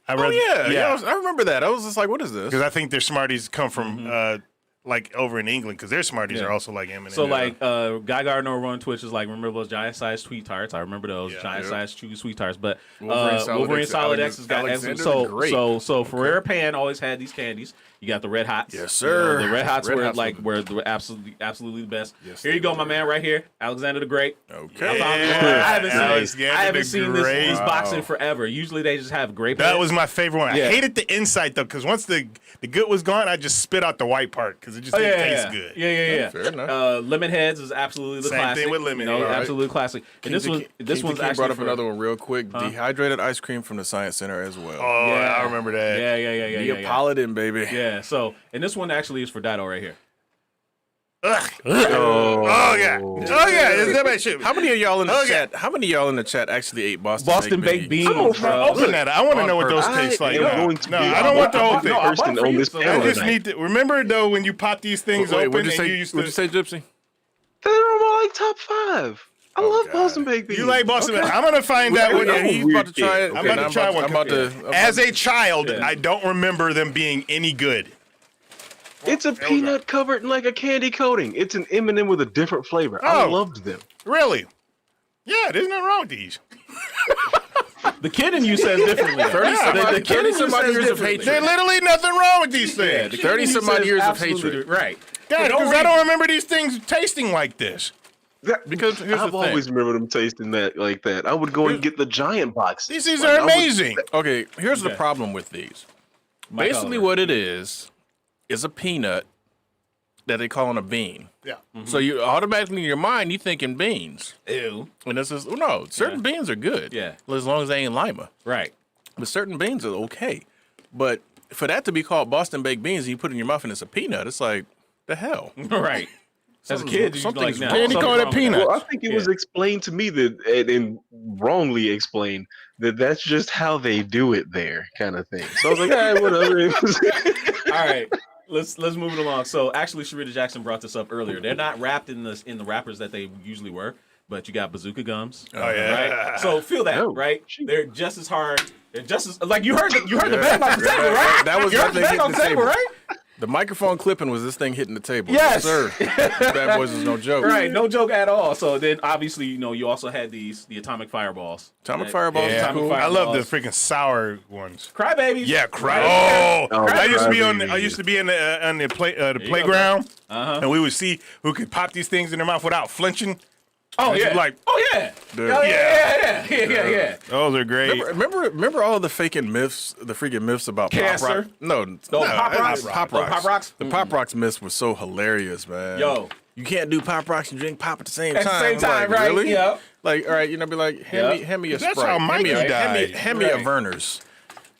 Speaker 3: Oh yeah. I remember that. I was just like, what is this?
Speaker 2: Because I think their Smarties come from like over in England, because their Smarties
Speaker 1: Yeah.
Speaker 2: are also like M&Ms.
Speaker 1: So like Guy Gardner over on Twitch is like, remember those giant sized sweet tarts? I remember those giant sized chewy sweet tarts. But Wolverine Solid X has got
Speaker 3: Alexander's
Speaker 1: so
Speaker 3: great.
Speaker 1: so Ferrero Pan always had these candies. You got the Red Hots.
Speaker 3: Yes, sir.
Speaker 1: The Red Hots
Speaker 3: Red
Speaker 1: were
Speaker 3: Hots
Speaker 1: like
Speaker 3: were-
Speaker 1: the absolutely the best.
Speaker 3: Yes,
Speaker 1: Here you
Speaker 3: they
Speaker 1: go,
Speaker 3: were.
Speaker 1: my man, right here, Alexander the Great.
Speaker 3: Okay.
Speaker 1: I haven't
Speaker 2: Alexander
Speaker 1: seen
Speaker 2: the
Speaker 1: this
Speaker 2: Great.
Speaker 1: box in forever. Usually they just have grape.
Speaker 2: That
Speaker 1: head.
Speaker 2: was my favorite one.
Speaker 1: Yeah.
Speaker 2: I hated the inside though, because once the good was gone, I just spit out the white part because because it just didn't taste good.
Speaker 1: Yeah.
Speaker 3: Fair enough.
Speaker 1: Lemon Heads is absolutely the
Speaker 2: Same
Speaker 1: classic.
Speaker 2: thing with lemon.
Speaker 1: You know,
Speaker 2: All right.
Speaker 1: absolute classic. And this one's actually
Speaker 3: brought up
Speaker 1: for,
Speaker 3: another one real quick. Dehydrated ice cream from the Science Center as well.
Speaker 2: Oh,
Speaker 1: Yeah.
Speaker 2: I remember that.
Speaker 1: Yeah.
Speaker 3: Neapolitan, baby.
Speaker 1: Yeah. So, and this one actually is for Dido right here.
Speaker 2: Ugh. Oh yeah. Is that bad shit?
Speaker 3: How many of y'all in the
Speaker 2: Okay.
Speaker 3: chat? How many of y'all in the chat actually ate Boston
Speaker 1: Baked beans,
Speaker 2: Bro, open that. I want to know what those
Speaker 5: I
Speaker 2: taste like.
Speaker 5: am
Speaker 2: No,
Speaker 5: going to
Speaker 2: no,
Speaker 5: be
Speaker 2: I don't want the whole
Speaker 5: the
Speaker 2: thing.
Speaker 5: person on this
Speaker 2: I
Speaker 5: panel
Speaker 2: just
Speaker 5: tonight.
Speaker 2: need to remember though when you pop these things
Speaker 3: Wait,
Speaker 2: open
Speaker 3: what'd you
Speaker 2: and
Speaker 3: say?
Speaker 2: you used to.
Speaker 3: What'd you say, Gypsy?
Speaker 5: They're on like top 5. I love
Speaker 3: God.
Speaker 5: Boston baked beans.
Speaker 2: You like Boston? I'm gonna find out.
Speaker 3: Yeah,
Speaker 2: What,
Speaker 3: he's about to try it.
Speaker 2: I'm about to try one.
Speaker 3: I'm about to.
Speaker 2: As a child,
Speaker 1: Yeah.
Speaker 2: I don't remember them being any good.
Speaker 5: It's a peanut covered in like a candy coating. It's an M&M with a different flavor. I
Speaker 2: Oh.
Speaker 5: loved them.
Speaker 2: Really? Yeah, there's nothing wrong with these.
Speaker 1: The kid in you says differently.
Speaker 3: 30 some
Speaker 1: The
Speaker 3: odd-
Speaker 1: kid in you
Speaker 3: 30 some odd
Speaker 1: says
Speaker 3: years of
Speaker 1: differently.
Speaker 3: hatred.
Speaker 2: There's literally nothing wrong with these
Speaker 1: Yeah,
Speaker 2: things.
Speaker 1: the kid
Speaker 3: 30
Speaker 1: in you
Speaker 3: some odd
Speaker 1: says
Speaker 3: years of
Speaker 1: absolutely
Speaker 3: hatred.
Speaker 1: Right.
Speaker 2: God,
Speaker 1: don't
Speaker 2: because
Speaker 1: read-
Speaker 2: I don't remember these things tasting like this.
Speaker 3: Because here's
Speaker 5: I've
Speaker 3: the thing.
Speaker 5: always remembered them tasting that like that. I would go and get the giant box.
Speaker 2: These
Speaker 5: Like,
Speaker 2: are
Speaker 5: I would-
Speaker 2: amazing.
Speaker 3: Okay, here's the
Speaker 1: Okay.
Speaker 3: problem with these.
Speaker 1: Mike
Speaker 3: Basically,
Speaker 1: Oliver.
Speaker 3: what it is a peanut that they call a bean.
Speaker 2: Yeah.
Speaker 3: So you automatically in your mind you thinking beans,
Speaker 1: Ew.
Speaker 3: and this is no certain beans are good.
Speaker 1: Yeah.
Speaker 3: as long as they ain't lima.
Speaker 1: Right.
Speaker 3: But certain beans are okay. But for that to be called Boston baked beans, and you put it in your mouth and it's a peanut. It's like the hell.
Speaker 1: Right. As a kid,
Speaker 3: Something's
Speaker 1: like,
Speaker 3: wrong.
Speaker 2: Candy call it peanut.
Speaker 5: Well, I think it was explained to me that, and wrongly explained, that that's just how they do it there, kind of thing. So I was like, all right, whatever. It was-
Speaker 1: All right. Let's move it along. So actually, Sharita Jackson brought this up earlier. They're not wrapped in the wrappers that they usually were, but you got Bazooka gums.
Speaker 2: Oh, yeah.
Speaker 1: Right. So feel that,
Speaker 5: Oh,
Speaker 1: right?
Speaker 5: shoot.
Speaker 1: They're just as hard. They're just as like you heard the bag on the table, right?
Speaker 3: That was
Speaker 1: you
Speaker 3: that
Speaker 1: heard the
Speaker 3: thing
Speaker 1: bag on
Speaker 3: hitting
Speaker 1: the
Speaker 3: the
Speaker 1: table,
Speaker 3: table.
Speaker 1: right?
Speaker 3: The microphone clipping was this thing hitting the table.
Speaker 1: Yes.
Speaker 3: sir. Bad boys is no joke.
Speaker 1: Right. No joke at all. So then, obviously, you also had the atomic fireballs.
Speaker 3: Atomic
Speaker 1: Right?
Speaker 3: fireballs.
Speaker 2: Yeah.
Speaker 1: Atomic
Speaker 2: I love the
Speaker 1: fireballs.
Speaker 2: freaking sour ones.
Speaker 1: Crybabies.
Speaker 2: Yeah, cry.
Speaker 1: Right?
Speaker 2: Oh,
Speaker 5: Oh,
Speaker 2: I used to be on.
Speaker 5: crybabies.
Speaker 2: I used to be in the
Speaker 1: go,
Speaker 2: playground,
Speaker 1: Uh-huh.
Speaker 2: and we would see who could pop these things in their mouth without flinching.
Speaker 1: Oh
Speaker 2: And
Speaker 1: yeah.
Speaker 2: you're like,
Speaker 1: oh yeah.
Speaker 3: Dude.
Speaker 1: Oh, yeah.
Speaker 2: those are great.
Speaker 3: Remember all the faking myths, the freaking myths about
Speaker 1: Cancer?
Speaker 3: Pop Rock? No,
Speaker 1: Pop rocks?
Speaker 3: Pop
Speaker 1: Oh,
Speaker 3: Rocks.
Speaker 1: Pop Rocks?
Speaker 3: The Pop Rocks myths were so hilarious, man.
Speaker 1: Yo.
Speaker 3: You can't do Pop Rocks and drink pop at the same
Speaker 1: At
Speaker 3: time.
Speaker 1: the same time,
Speaker 3: Like,
Speaker 1: right?
Speaker 3: Really?
Speaker 1: Yep.
Speaker 3: Like, all right, be like, hand me a
Speaker 2: That's
Speaker 3: Sprite.
Speaker 2: how
Speaker 3: Hand
Speaker 2: Mikey
Speaker 3: me a-
Speaker 2: died.
Speaker 3: Hand me a
Speaker 1: Right.
Speaker 3: Verner's.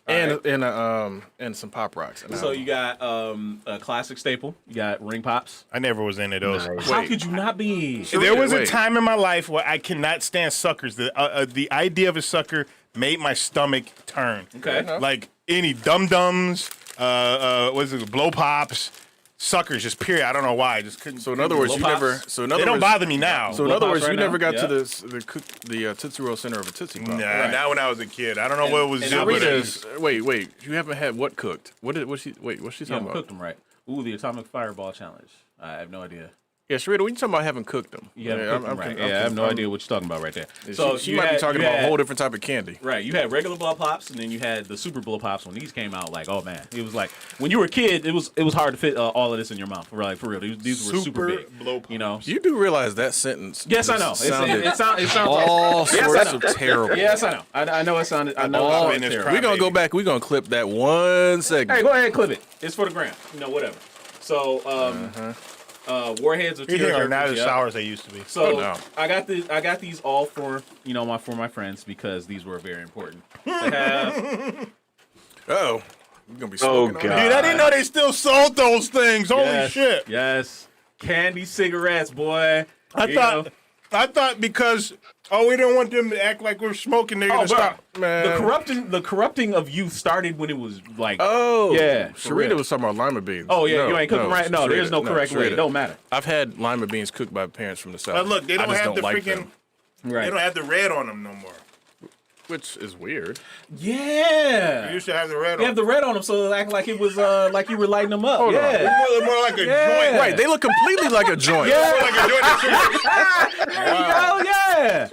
Speaker 3: And some Pop Rocks. And
Speaker 1: So you got a classic staple. You got ring pops.
Speaker 2: I never was into those.
Speaker 5: Nice.
Speaker 1: How
Speaker 3: Wait.
Speaker 1: could you not be?
Speaker 2: There was a
Speaker 3: Wait.
Speaker 2: time in my life where I cannot stand suckers. The idea of a sucker made my stomach turn.
Speaker 1: Okay.
Speaker 2: Like any dum dums, what is it, blow pops, suckers, just period. I don't know why. I just couldn't.
Speaker 3: So in other words,
Speaker 1: Blow
Speaker 3: you
Speaker 1: pops?
Speaker 3: never. So in
Speaker 2: they
Speaker 3: other
Speaker 2: don't
Speaker 3: words,
Speaker 2: bother me now.
Speaker 3: So in
Speaker 1: Blow
Speaker 3: other
Speaker 1: pops
Speaker 3: words,
Speaker 1: right
Speaker 3: you
Speaker 1: now?
Speaker 3: never got
Speaker 1: Yeah.
Speaker 3: to the Tootsie Roll center of a Tootsie Pop.
Speaker 2: Nah, not when I was a kid. I don't know what was
Speaker 1: and
Speaker 2: good,
Speaker 1: I
Speaker 2: but
Speaker 3: Rita's, wait, you haven't had what cooked? What's she
Speaker 1: You
Speaker 3: talking
Speaker 1: haven't
Speaker 3: about?
Speaker 1: cooked them right. Ooh, the atomic fireball challenge. I have no idea.
Speaker 3: Yeah, Sharita, when you talking about haven't cooked them?
Speaker 1: You haven't cooked them right. Yeah, I have no idea what you're talking about right there.
Speaker 3: So she
Speaker 1: you
Speaker 3: might be
Speaker 1: had-
Speaker 3: talking
Speaker 1: you
Speaker 3: about a
Speaker 1: had-
Speaker 3: whole different type of candy.
Speaker 1: Right, you had regular blow pops, and then you had the super blow pops. When these came out, like, oh man, it was like when you were a kid, it was hard to fit all of this in your mouth. Like for real, these were super big.
Speaker 2: blow pop.
Speaker 1: You know.
Speaker 3: You do realize that sentence?
Speaker 1: Yes, I know. It sounds
Speaker 3: all
Speaker 1: Yes, I
Speaker 3: sorts
Speaker 1: know.
Speaker 3: of terrible.
Speaker 1: Yes, I know. I know it sounded. I know.
Speaker 2: All
Speaker 1: it
Speaker 2: in
Speaker 1: sounded
Speaker 2: this
Speaker 1: terrible.
Speaker 2: cry-
Speaker 3: We're gonna go back. We're gonna clip that one segment.
Speaker 1: Hey, go ahead and clip it. It's for the gram. Whatever. So, warheads of
Speaker 2: These things are not
Speaker 1: tearjerkers,
Speaker 2: as
Speaker 1: yeah.
Speaker 2: sour as they used to be.
Speaker 1: So
Speaker 3: Oh, no.
Speaker 1: I got these all for my friends because these were very important. To have,
Speaker 3: Oh, we're gonna be
Speaker 5: Oh,
Speaker 3: smoking on
Speaker 5: God.
Speaker 3: that.
Speaker 2: Dude, I didn't know they still sold those things. Holy
Speaker 1: yes,
Speaker 2: shit!
Speaker 1: Yes, candy cigarettes, boy.
Speaker 2: I thought because we don't want them to act like we're smoking, they're gonna
Speaker 1: bro,
Speaker 2: stop.
Speaker 3: Man.
Speaker 1: the corrupting of youth started when it was like.
Speaker 3: Oh,
Speaker 1: Yeah, for
Speaker 3: Sharita
Speaker 1: real.
Speaker 3: was talking about lima beans.
Speaker 1: Oh yeah,
Speaker 3: No,
Speaker 1: you ain't cooking right. No, there's no
Speaker 3: Sharita,
Speaker 1: correct way. It
Speaker 3: Sharita.
Speaker 1: don't matter.
Speaker 3: I've had lima beans cooked by parents from the south.
Speaker 2: But look, they
Speaker 3: I
Speaker 2: don't
Speaker 3: just
Speaker 2: have the
Speaker 3: like
Speaker 2: freaking.
Speaker 3: them,
Speaker 1: Right.
Speaker 2: They don't have the red on them no more.
Speaker 3: which is weird.
Speaker 1: Yeah.
Speaker 2: They used to have the red
Speaker 1: They
Speaker 2: on
Speaker 1: have the red on them, so it act like it was like you were lighting them up.
Speaker 3: Hold on.
Speaker 1: yeah.
Speaker 2: More like a
Speaker 1: Yeah.
Speaker 2: joint.
Speaker 3: Right, they look completely like a joint.
Speaker 1: Yeah.
Speaker 2: More like a joint.
Speaker 1: There you go. Yeah.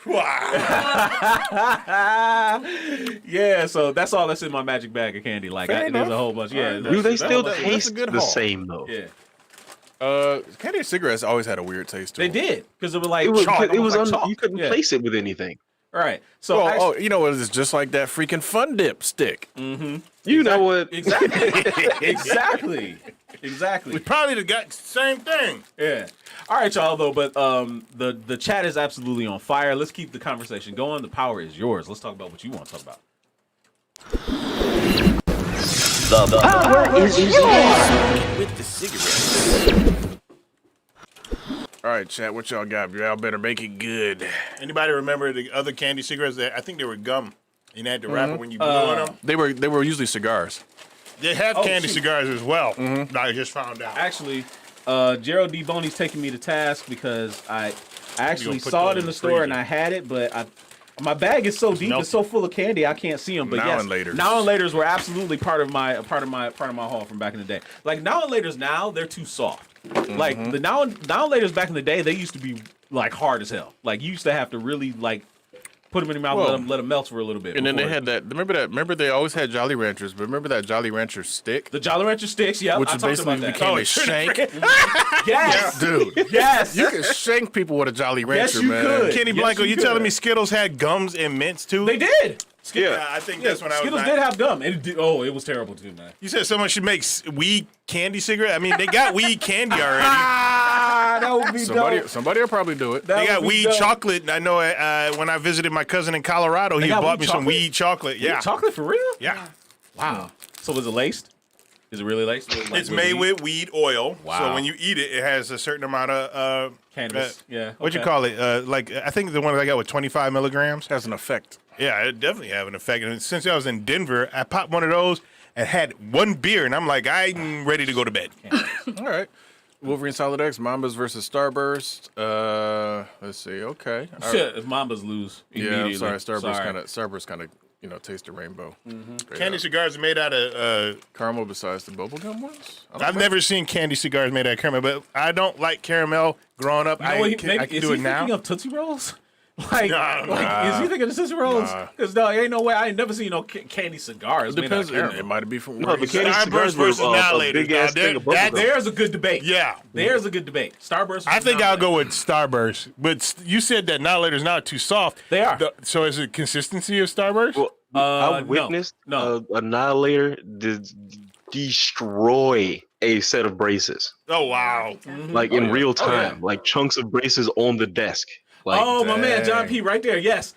Speaker 2: Wow.
Speaker 1: Yeah. So that's all that's in my magic bag of candy. Like
Speaker 3: Fair
Speaker 1: there's
Speaker 3: enough.
Speaker 1: a whole bunch. Yeah.
Speaker 5: Do they still
Speaker 3: that's a
Speaker 5: taste
Speaker 3: good
Speaker 5: the
Speaker 3: haul.
Speaker 5: same though?
Speaker 1: Yeah.
Speaker 3: Candy and cigarettes always had a weird taste to
Speaker 1: They
Speaker 3: them.
Speaker 1: did because it was like
Speaker 5: It was
Speaker 1: chalk.
Speaker 5: it was
Speaker 1: almost like chalk.
Speaker 5: you couldn't
Speaker 1: Yeah.
Speaker 5: place it with anything.
Speaker 1: Right. So
Speaker 3: Well, you know what? It's just like that freaking Fun Dip stick.
Speaker 5: You know what?
Speaker 1: Exactly.
Speaker 2: We probably got the same thing.
Speaker 1: Yeah. All right, y'all. Though, but the chat is absolutely on fire. Let's keep the conversation going. The power is yours. Let's talk about what you want to talk about.
Speaker 4: The power is yours. With the cigarettes.
Speaker 3: All right, chat. What y'all got? Y'all better make it good.
Speaker 2: Anybody remember the other candy cigarettes? I think they were gum. And they had the wrapper when you blew on them.
Speaker 3: They were usually cigars.
Speaker 2: They have candy cigars as well. I just found out.
Speaker 1: Actually, Gerald D. Boney's taking me to task because I actually
Speaker 2: put
Speaker 1: saw
Speaker 2: those
Speaker 1: it in
Speaker 2: in
Speaker 1: the
Speaker 2: the
Speaker 1: store and I had it, but my bag is so deep, it's so full of candy, I can't see them. But
Speaker 3: Now
Speaker 1: yes,
Speaker 3: and laters.
Speaker 1: now and laters were absolutely part of my haul from back in the day. Like now and laters now, they're too soft. Like the now and laters back in the day, they used to be like hard as hell. Like you used to have to really like put them in your mouth,
Speaker 3: Well,
Speaker 1: let them melt for a little bit.
Speaker 3: And then they
Speaker 1: before-
Speaker 3: had that. Remember they always had Jolly Ranchers, but remember that Jolly Rancher stick,
Speaker 1: the Jolly Rancher sticks. Yeah,
Speaker 3: which
Speaker 1: I
Speaker 3: is
Speaker 1: talked
Speaker 3: basically
Speaker 1: about that.
Speaker 3: became a shank.
Speaker 1: Yes,
Speaker 3: Dude,
Speaker 1: yes.
Speaker 3: you could shank people with a Jolly Rancher,
Speaker 1: you
Speaker 3: man.
Speaker 1: could.
Speaker 2: Kenny
Speaker 1: Yes,
Speaker 2: Blanco,
Speaker 1: you
Speaker 2: you telling
Speaker 1: could.
Speaker 2: me Skittles had gums and mints too?
Speaker 1: They did.
Speaker 2: Yeah, I think that's when I was.
Speaker 1: Skittles did have gum. It was terrible too, man.
Speaker 2: You said someone should make weed candy cigarette. I mean, they got weed candy already.
Speaker 1: That would be dope.
Speaker 3: Somebody will probably do it.
Speaker 1: That
Speaker 2: They got
Speaker 1: would be
Speaker 2: weed
Speaker 1: dope.
Speaker 2: chocolate. And I know when I visited my cousin in Colorado, he
Speaker 1: got
Speaker 2: bought
Speaker 1: weed
Speaker 2: me some
Speaker 1: chocolate?
Speaker 2: weed chocolate. Yeah,
Speaker 1: Chocolate for real?
Speaker 2: yeah.
Speaker 1: Wow. So was it laced? Is it really laced? Like
Speaker 2: It's made with weed oil. So
Speaker 1: Wow.
Speaker 2: when you eat it, it has a certain amount of
Speaker 1: cannabis? Yeah.
Speaker 2: What you
Speaker 1: okay.
Speaker 2: call it? Like I think the one that I got with 25 milligrams.
Speaker 3: Has an effect.
Speaker 2: Yeah, it definitely have an effect. And since I was in Denver, I popped one of those and had one beer, and I'm like, I'm ready to go to bed.
Speaker 3: All right. Wolverine Solid X, Mambas versus Starburst. Let's see. Okay. All right.
Speaker 1: Shit, if Mambas lose
Speaker 3: Yeah, I'm
Speaker 1: immediately.
Speaker 3: sorry. Starburst kind of, taste the rainbow. Straight
Speaker 2: Candy
Speaker 3: up.
Speaker 2: cigars are made out of.
Speaker 3: Caramel besides the bubblegum ones. I don't
Speaker 2: I've
Speaker 3: know.
Speaker 2: never seen candy cigars made out of caramel, but I don't like caramel. Growing up,
Speaker 1: You know
Speaker 2: I
Speaker 1: what?
Speaker 2: can
Speaker 1: Is
Speaker 2: do
Speaker 1: he
Speaker 2: it now.
Speaker 1: thinking of Tootsie Rolls? Like,
Speaker 2: Nah.
Speaker 1: is he thinking of Tootsie Rolls? Because no, ain't no way. I ain't never seen no candy cigars.
Speaker 3: It
Speaker 1: made out of
Speaker 3: depends.
Speaker 1: caramel.
Speaker 3: It might be from.
Speaker 5: No, the candy
Speaker 2: Starburst
Speaker 5: cigars were
Speaker 2: versus
Speaker 5: a
Speaker 2: Annihilators.
Speaker 5: big ass
Speaker 2: Now,
Speaker 5: thing of
Speaker 2: that-
Speaker 5: bubblegum.
Speaker 1: There's a good debate.
Speaker 2: Yeah.
Speaker 1: There's a good debate. Starburst.
Speaker 2: I think I'll
Speaker 1: versus
Speaker 2: go with Starburst, but you said that Annihilators not too soft.
Speaker 1: They are.
Speaker 2: So is it consistency of Starburst?
Speaker 5: Well, I witnessed
Speaker 1: no.
Speaker 5: Annihilator destroy a set of braces,
Speaker 2: Oh wow!
Speaker 5: like in real
Speaker 1: Oh, yeah.
Speaker 5: time, like chunks of braces on the desk. Like,
Speaker 1: Oh, my man, John
Speaker 2: dang.
Speaker 1: P. right there. Yes.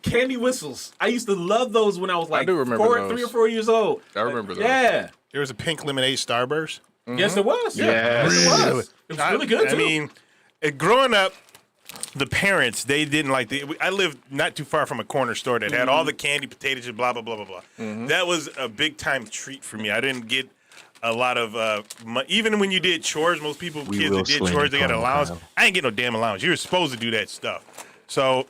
Speaker 1: Candy whistles. I used to love those when I was like
Speaker 3: do remember those.
Speaker 1: 3 or 4 years old.
Speaker 3: I remember those.
Speaker 1: Yeah.
Speaker 2: There was a pink lemonade Starburst.
Speaker 1: Yes, it was. Yeah.
Speaker 5: Yes.
Speaker 1: Yes, it was. It was really good,
Speaker 2: I
Speaker 1: too.
Speaker 2: mean, growing up, the parents they didn't like the. I lived not too far from a corner store that had all the candy, potatoes, and blah blah blah blah blah. That was a big time treat for me. I didn't get a lot of even when you did chores. Most people,
Speaker 5: We
Speaker 2: kids
Speaker 5: will
Speaker 2: that did
Speaker 5: slay
Speaker 2: chores, they got
Speaker 5: Carl
Speaker 2: allowance.
Speaker 5: Kyle.
Speaker 2: I ain't get no damn allowance. You were supposed to do that stuff. So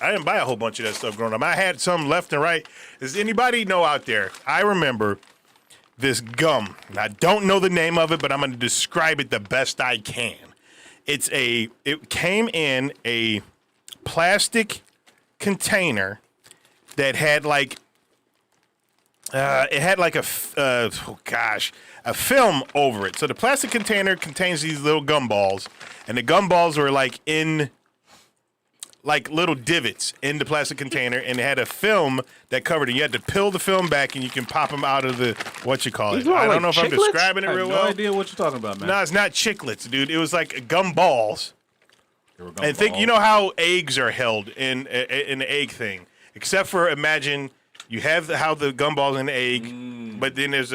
Speaker 2: I didn't buy a whole bunch of that stuff growing up. I had some left and right. Does anybody know out there? I remember this gum. And I don't know the name of it, but I'm going to describe it the best I can. It came in a plastic container that had like a film over it. So the plastic container contains these little gumballs, and the gumballs were like in like little divots in the plastic container, and it had a film that covered it. You had to peel the film back, and you can pop them out of the I
Speaker 5: You
Speaker 2: don't
Speaker 5: talking
Speaker 2: know if
Speaker 5: like
Speaker 2: I'm
Speaker 5: chiclets?
Speaker 2: describing it
Speaker 1: I have
Speaker 2: real
Speaker 1: no
Speaker 2: well.
Speaker 1: idea what you're talking about, man.
Speaker 2: No, it's not chiclets, dude. It was like gumballs.
Speaker 1: They were
Speaker 2: And think, you know how eggs are held in the egg thing, except for imagine you have how the gumballs in the egg, but then there's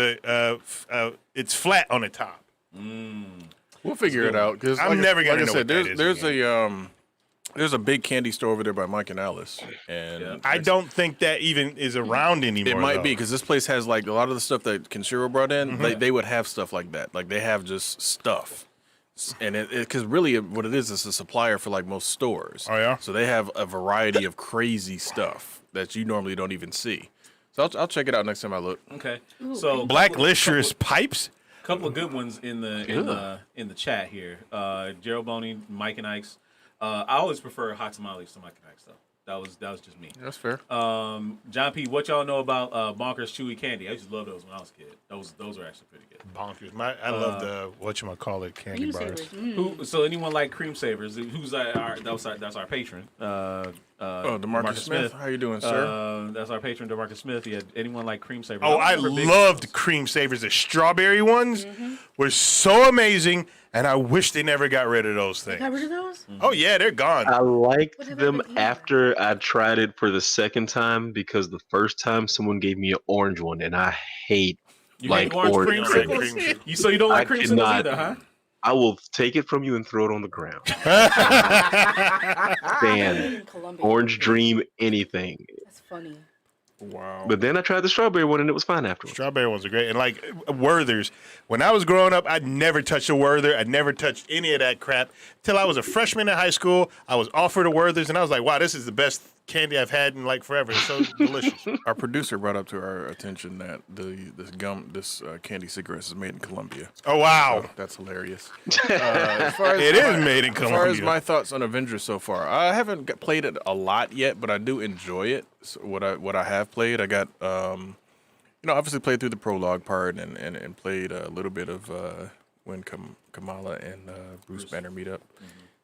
Speaker 2: it's flat on the top.
Speaker 3: We'll figure it out because
Speaker 2: I'm never gonna know
Speaker 3: Like I
Speaker 2: what
Speaker 3: said,
Speaker 2: that is
Speaker 3: there's a big candy store over there by Mike and Alice, and
Speaker 2: I don't think that even is around anymore.
Speaker 3: It might
Speaker 2: though.
Speaker 3: be because this place has like a lot of the stuff that Kenshiro brought in. They would have stuff like that. Like they have just stuff, and because really what it is a supplier for like most stores.
Speaker 2: Oh, yeah?
Speaker 3: So they have a variety of crazy stuff that you normally don't even see. So I'll check it out next time I look.
Speaker 1: Okay. So
Speaker 2: Black Listerous pipes.
Speaker 1: couple of good ones in the chat here. Gerald Boney, Mike and Ike's. I always prefer hot tamales to Mike and Ike's though. That was just me.
Speaker 3: That's fair.
Speaker 1: John P, what y'all know about Bonkers Chewy Candy? I used to love those when I was a kid. Those are actually pretty good.
Speaker 2: Bonkers. I love the whatchamacallit candy
Speaker 7: Cream
Speaker 2: bars.
Speaker 7: savers.
Speaker 1: So anyone like cream savers? Who's that's our patron?
Speaker 3: DeMarcus Smith. How you doing, sir?
Speaker 1: That's our patron, DeMarcus Smith. Yeah, anyone like cream savers?
Speaker 2: Oh, I
Speaker 1: remember big
Speaker 2: loved
Speaker 1: ones.
Speaker 2: cream savers. The strawberry ones were so amazing, and I wish they never got rid of those things.
Speaker 7: Got rid of those?
Speaker 2: Oh yeah, they're gone.
Speaker 5: I liked
Speaker 7: What have I
Speaker 5: them
Speaker 7: been eating?
Speaker 5: after I tried it for the second time because the first time someone gave me an orange one, and I hate
Speaker 1: You
Speaker 5: like
Speaker 1: hate orange
Speaker 5: orange
Speaker 1: cream
Speaker 5: cream.
Speaker 1: creamsicles? So you don't like
Speaker 5: I
Speaker 1: creamsicles
Speaker 5: cannot.
Speaker 1: either, huh?
Speaker 5: I will take it from you and throw it on the ground.
Speaker 7: In
Speaker 5: Dan,
Speaker 7: Colombia.
Speaker 5: Orange Dream, anything.
Speaker 7: That's funny.
Speaker 3: Wow.
Speaker 5: But then I tried the strawberry one and it was fine afterwards.
Speaker 2: Strawberry ones are great. And like Werther's, when I was growing up, I'd never touched a Werther. I'd never touched any of that crap. Till I was a freshman in high school, I was offered a Werther's, and I was like, wow, this is the best candy I've had in like forever. It's so delicious.
Speaker 3: Our producer brought up to our attention that this candy cigarettes is made in Colombia.
Speaker 2: Oh, wow.
Speaker 3: So that's hilarious. As far as
Speaker 2: It is made in
Speaker 3: As far as
Speaker 2: Colombia.
Speaker 3: my thoughts on Avengers so far, I haven't played it a lot yet, but I do enjoy it. So what I have played, I got obviously played through the prologue part and played a little bit of when Kamala and Bruce Banner meet up.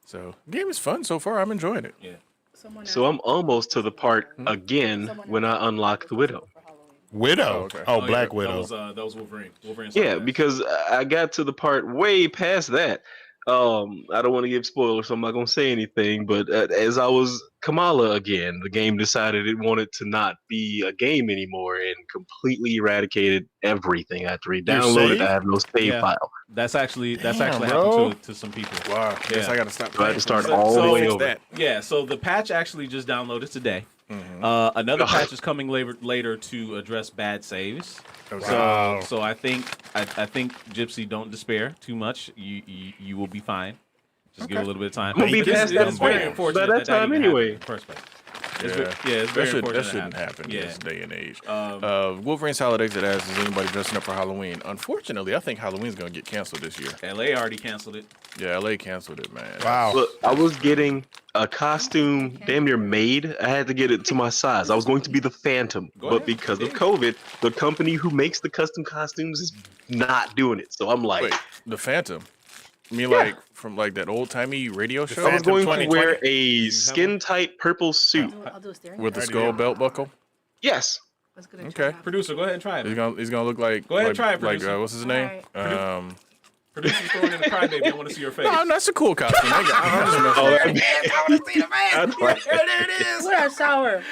Speaker 3: So the game is fun so far. I'm enjoying it.
Speaker 1: Yeah.
Speaker 5: So I'm almost to the part again when I unlock the Widow.
Speaker 2: Widow.
Speaker 3: okay.
Speaker 2: Oh,
Speaker 1: yeah,
Speaker 2: Black Widow.
Speaker 1: That was Wolverine. Wolverine.
Speaker 5: Yeah, because I got to the part way past that. I don't want to give spoilers, so I'm not going to say anything. But as I was Kamala again, the game decided it wanted to not be a game anymore and completely eradicated everything after he downloaded.
Speaker 2: save?
Speaker 5: I have no save
Speaker 1: Yeah.
Speaker 5: file.
Speaker 1: That's actually
Speaker 2: bro.
Speaker 1: happened to some people.
Speaker 3: Wow. Guess
Speaker 1: Yeah.
Speaker 3: I got to stop.
Speaker 5: So I had to start
Speaker 1: So-
Speaker 5: all the
Speaker 1: so
Speaker 5: way
Speaker 1: fix
Speaker 5: over.
Speaker 3: that.
Speaker 1: Yeah, so the patch actually just downloaded today. Another patch is coming later to address bad saves.
Speaker 2: Wow.
Speaker 1: So I think Gypsy, don't despair too much. You will be fine. Just give it a little bit of time.
Speaker 5: I'm gonna be
Speaker 1: But
Speaker 5: past
Speaker 1: it's
Speaker 5: that
Speaker 1: very
Speaker 5: point
Speaker 1: unfortunate
Speaker 5: by that time
Speaker 1: even
Speaker 5: anyway.
Speaker 1: happened in the first place. It's
Speaker 3: Yeah,
Speaker 1: it's very unfortunate
Speaker 3: that shouldn't happen in
Speaker 1: Yeah.
Speaker 3: this day and age.
Speaker 1: Um,
Speaker 3: Wolverine Solid Exit asks, is anybody dressing up for Halloween? Unfortunately, I think Halloween's going to get canceled this year.
Speaker 1: LA already canceled it.
Speaker 3: Yeah, LA canceled it, man.
Speaker 2: Wow.
Speaker 5: Look, I was getting a costume damn near made. I had to get it to my size. I was going to be the Phantom,
Speaker 1: Go
Speaker 5: but
Speaker 1: ahead.
Speaker 5: because of
Speaker 1: Yeah.
Speaker 5: COVID, the company who makes the custom costumes is not doing it. So I'm like,
Speaker 3: Wait, the Phantom? You mean like from like that old timey radio show
Speaker 5: I was
Speaker 2: Phantom
Speaker 5: going
Speaker 2: 2020?
Speaker 5: to wear a skin tight purple suit.
Speaker 7: I'll do a staring.
Speaker 3: with the skull belt buckle?
Speaker 5: Yes.
Speaker 7: That's good.
Speaker 3: Okay.
Speaker 1: Producer, go ahead and try it.
Speaker 3: He's
Speaker 1: man.
Speaker 3: gonna look like
Speaker 1: Go ahead and
Speaker 3: like,
Speaker 1: try it,
Speaker 3: like
Speaker 1: producer.
Speaker 3: what's his name?
Speaker 7: Alright.
Speaker 1: Producer's throwing in the crybaby. I want to see your face.
Speaker 3: No, that's a cool costume. I'm just messing with you.
Speaker 7: What a sour.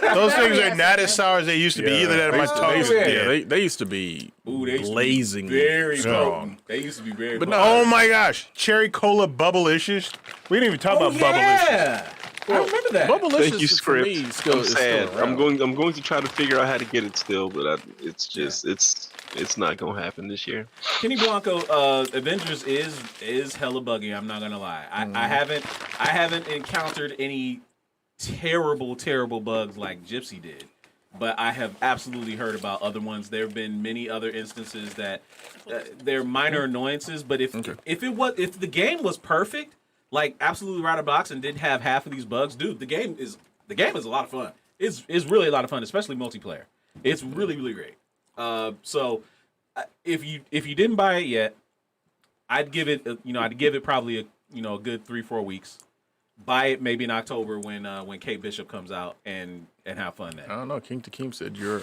Speaker 2: Those things are not as sour as they used to be. Either that or my tongue is dead.
Speaker 3: They used to be
Speaker 1: Ooh, they used to be
Speaker 3: blazing
Speaker 1: very
Speaker 3: strong.
Speaker 1: potent. They used to be very
Speaker 3: But
Speaker 1: potent.
Speaker 2: Oh my gosh. Cherry Cola Bubblicious. We didn't even talk about Bubblicious.
Speaker 1: yeah. I remember that.
Speaker 3: Bubblicious
Speaker 5: Thank you,
Speaker 3: for
Speaker 5: script.
Speaker 3: me still,
Speaker 5: I'm
Speaker 3: is
Speaker 5: sad.
Speaker 3: still around.
Speaker 5: I'm going to try to figure out how to get it still, but it's just it's not going to happen this year.
Speaker 1: Kenny Blanco, Avengers is hella buggy. I'm not gonna lie. I haven't encountered any terrible bugs like Gypsy did, but I have absolutely heard about other ones. There have been many other instances that they're minor annoyances. But if the game was perfect, like absolutely right out of the box, and didn't have half of these bugs, dude, the game is a lot of fun. It's really a lot of fun, especially multiplayer. It's really great. So if you didn't buy it yet, I'd give it probably a good 3-4 weeks. Buy it maybe in October when Kate Bishop comes out and have fun then.
Speaker 3: I don't know. King Takeem said your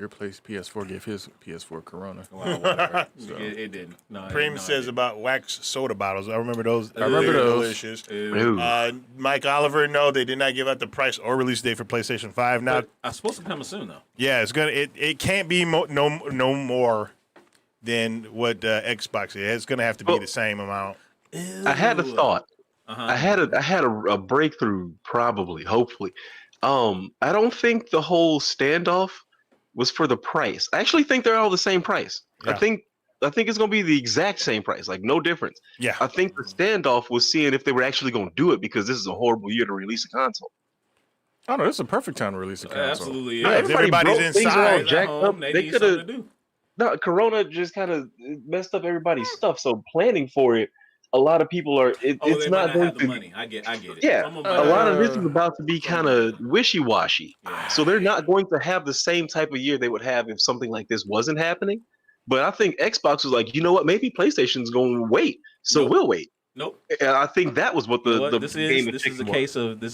Speaker 3: place PS4 gave his PS4 Corona.
Speaker 1: Well, whatever. It didn't. No,
Speaker 2: Preem
Speaker 1: no,
Speaker 2: says
Speaker 1: it
Speaker 2: about wax soda bottles. I remember those.
Speaker 3: I remember
Speaker 2: They were
Speaker 3: those.
Speaker 2: delicious.
Speaker 1: didn't.
Speaker 5: Ooh.
Speaker 2: Mike Oliver, no, they did not give out the price or release date for PlayStation 5. Now,
Speaker 1: But I'm supposed to come soon though.
Speaker 2: yeah, it's gonna. It can't be no more than what Xbox is. It's gonna have to be
Speaker 5: Well,
Speaker 2: the same amount.
Speaker 5: I had a thought.
Speaker 1: Uh-huh.
Speaker 5: I had a breakthrough, probably, hopefully. I don't think the whole standoff was for the price. I actually think they're all the same price.
Speaker 2: Yeah.
Speaker 5: I think it's gonna be the exact same price, like no difference.
Speaker 2: Yeah.
Speaker 5: I think the standoff was seeing if they were actually gonna do it because this is a horrible year to release a console.
Speaker 3: Oh no, this is a perfect time to release a console.
Speaker 1: Absolutely.
Speaker 5: No,
Speaker 1: Yeah.
Speaker 2: everybody's
Speaker 5: broke, things are all
Speaker 2: inside.
Speaker 1: Everybody's at
Speaker 5: jacked
Speaker 1: home,
Speaker 5: up.
Speaker 1: they
Speaker 5: They
Speaker 1: need
Speaker 5: could
Speaker 1: something
Speaker 5: have.
Speaker 1: to do.
Speaker 5: No, Corona just kind of messed up everybody's stuff. So planning for it, a lot of people are. It's
Speaker 1: They might
Speaker 5: not
Speaker 1: not
Speaker 5: going
Speaker 1: have the
Speaker 5: to.
Speaker 1: money. I get it.
Speaker 5: Yeah,
Speaker 1: Some of
Speaker 5: a
Speaker 1: them might
Speaker 5: lot
Speaker 1: not
Speaker 5: of this
Speaker 1: have-
Speaker 5: is about to be kind of wishy-washy.
Speaker 1: Yeah.
Speaker 5: So they're not going to have the same type of year they would have if something like this wasn't happening. But I think Xbox was like, you know what? Maybe PlayStation's going to wait, so
Speaker 1: Nope.
Speaker 5: we'll wait.
Speaker 1: Nope.
Speaker 5: And I think that was what
Speaker 1: You know
Speaker 5: the
Speaker 1: what? This
Speaker 5: game
Speaker 1: is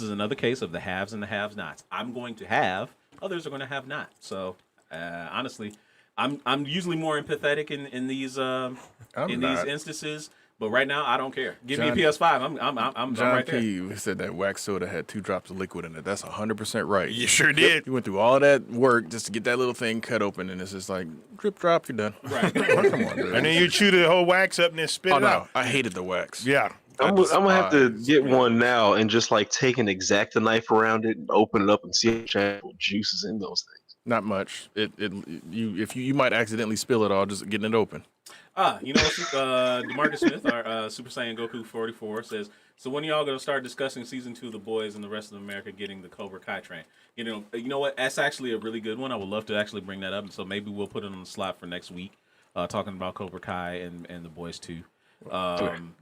Speaker 1: another case of the haves and the have-nots. I'm going to have, others are going to have not. So honestly, I'm usually more empathetic in these these instances. But right now, I don't care. Give me a PS5. I'm
Speaker 3: John
Speaker 1: right there.
Speaker 3: P. said that wax soda had 2 drops of liquid in it. That's 100% right.
Speaker 2: You sure did.
Speaker 3: You went through all that work just to get that little thing cut open, and it's just like drip drop, you're done.
Speaker 1: Right.
Speaker 3: Come on, dude.
Speaker 2: And then you chew the whole wax up and then spit
Speaker 3: Oh
Speaker 2: it
Speaker 3: no,
Speaker 2: out.
Speaker 3: I hated the wax.
Speaker 2: Yeah.
Speaker 5: I'm gonna have to get one now and just like take an X-Acto knife around it and open it up and see how much juice is in those things.
Speaker 3: Not much. You might accidentally spill it all just getting it open.
Speaker 1: You know, DeMarcus Smith, our Super Saiyan Goku 44 says, so when y'all gonna start discussing season 2 of The Boys and the rest of America getting the Cobra Kai train? You know what? That's actually a really good one. I would love to actually bring that up, and so maybe we'll put it on the slot for next week, talking about Cobra Kai and The Boys 2.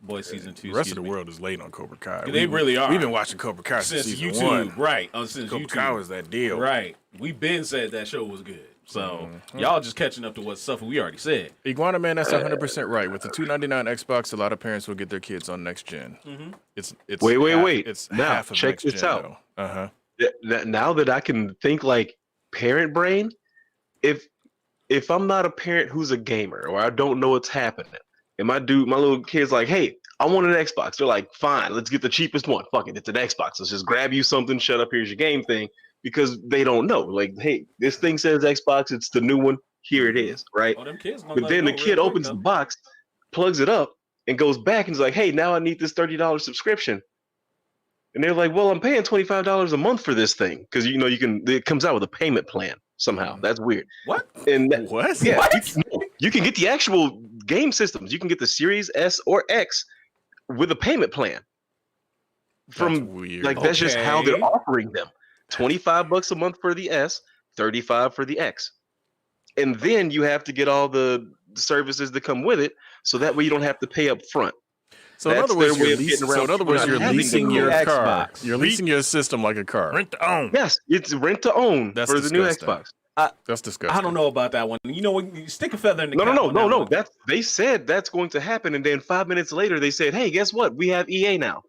Speaker 1: Boys season 2.
Speaker 3: The rest of the world is late on Cobra Kai.
Speaker 1: They really are.
Speaker 3: We've been watching Cobra Kai since
Speaker 1: Since
Speaker 3: season
Speaker 1: YouTube,
Speaker 3: 1.
Speaker 1: right? Since
Speaker 3: Cobra
Speaker 1: YouTube,
Speaker 3: Kai was that deal.
Speaker 1: right? We've been said that show was good, so y'all just catching up to what stuff we already said.
Speaker 3: Iguana Man, that's 100% right. With the $2.99 Xbox, a lot of parents will get their kids on next gen. It's
Speaker 5: Wait.
Speaker 3: It's
Speaker 5: Now,
Speaker 3: half of
Speaker 5: check
Speaker 3: next
Speaker 5: this
Speaker 3: gen,
Speaker 5: out.
Speaker 3: though.
Speaker 5: Now that I can think like parent brain, if I'm not a parent who's a gamer or I don't know what's happening, and my little kid's like, hey, I want an Xbox. They're like, fine, let's get the cheapest one. Fuck it, it's an Xbox. Let's just grab you something, shut up, here's your game thing. Because they don't know. Like, hey, this thing says Xbox, it's the new one, here it is, right?
Speaker 1: Oh, them kids gonna
Speaker 5: But
Speaker 1: let
Speaker 5: then
Speaker 1: go
Speaker 5: the kid
Speaker 1: real quick,
Speaker 5: opens
Speaker 1: though.
Speaker 5: the box, plugs it up, and goes back and is like, hey, now I need this $30 subscription. And they're like, well, I'm paying $25 a month for this thing. Because it comes out with a payment plan somehow. That's weird.
Speaker 1: What?
Speaker 5: And
Speaker 3: What?
Speaker 5: yeah,
Speaker 1: What?
Speaker 5: you can get the actual game systems. You can get the Series S or X with a payment plan.
Speaker 3: That's weird.
Speaker 5: Like that's just how
Speaker 1: Okay.
Speaker 5: they're offering them. $25 a month for the S, $35 for the X. And then you have to get all the services that come with it, so that way you don't have to pay up front.
Speaker 3: So in
Speaker 5: That's
Speaker 3: other words,
Speaker 5: their way
Speaker 3: you're
Speaker 5: of getting
Speaker 3: leasing.
Speaker 5: around
Speaker 3: So in other
Speaker 5: people
Speaker 3: words,
Speaker 5: not
Speaker 3: you're
Speaker 5: having
Speaker 3: leasing
Speaker 5: the
Speaker 3: your
Speaker 1: new
Speaker 3: car.
Speaker 1: Xbox.
Speaker 3: You're leasing your system like a car.
Speaker 2: Rent to own.
Speaker 5: Yes, it's rent to own
Speaker 3: That's
Speaker 5: for the new
Speaker 3: disgusting.
Speaker 5: Xbox.
Speaker 3: That's disgusting.
Speaker 1: I don't know about that one. You know, when you stick a feather in the
Speaker 5: No.
Speaker 1: cap on that one.
Speaker 5: They said that's going to happen, and then 5 minutes later they said, "Hey, guess what? We have EA now."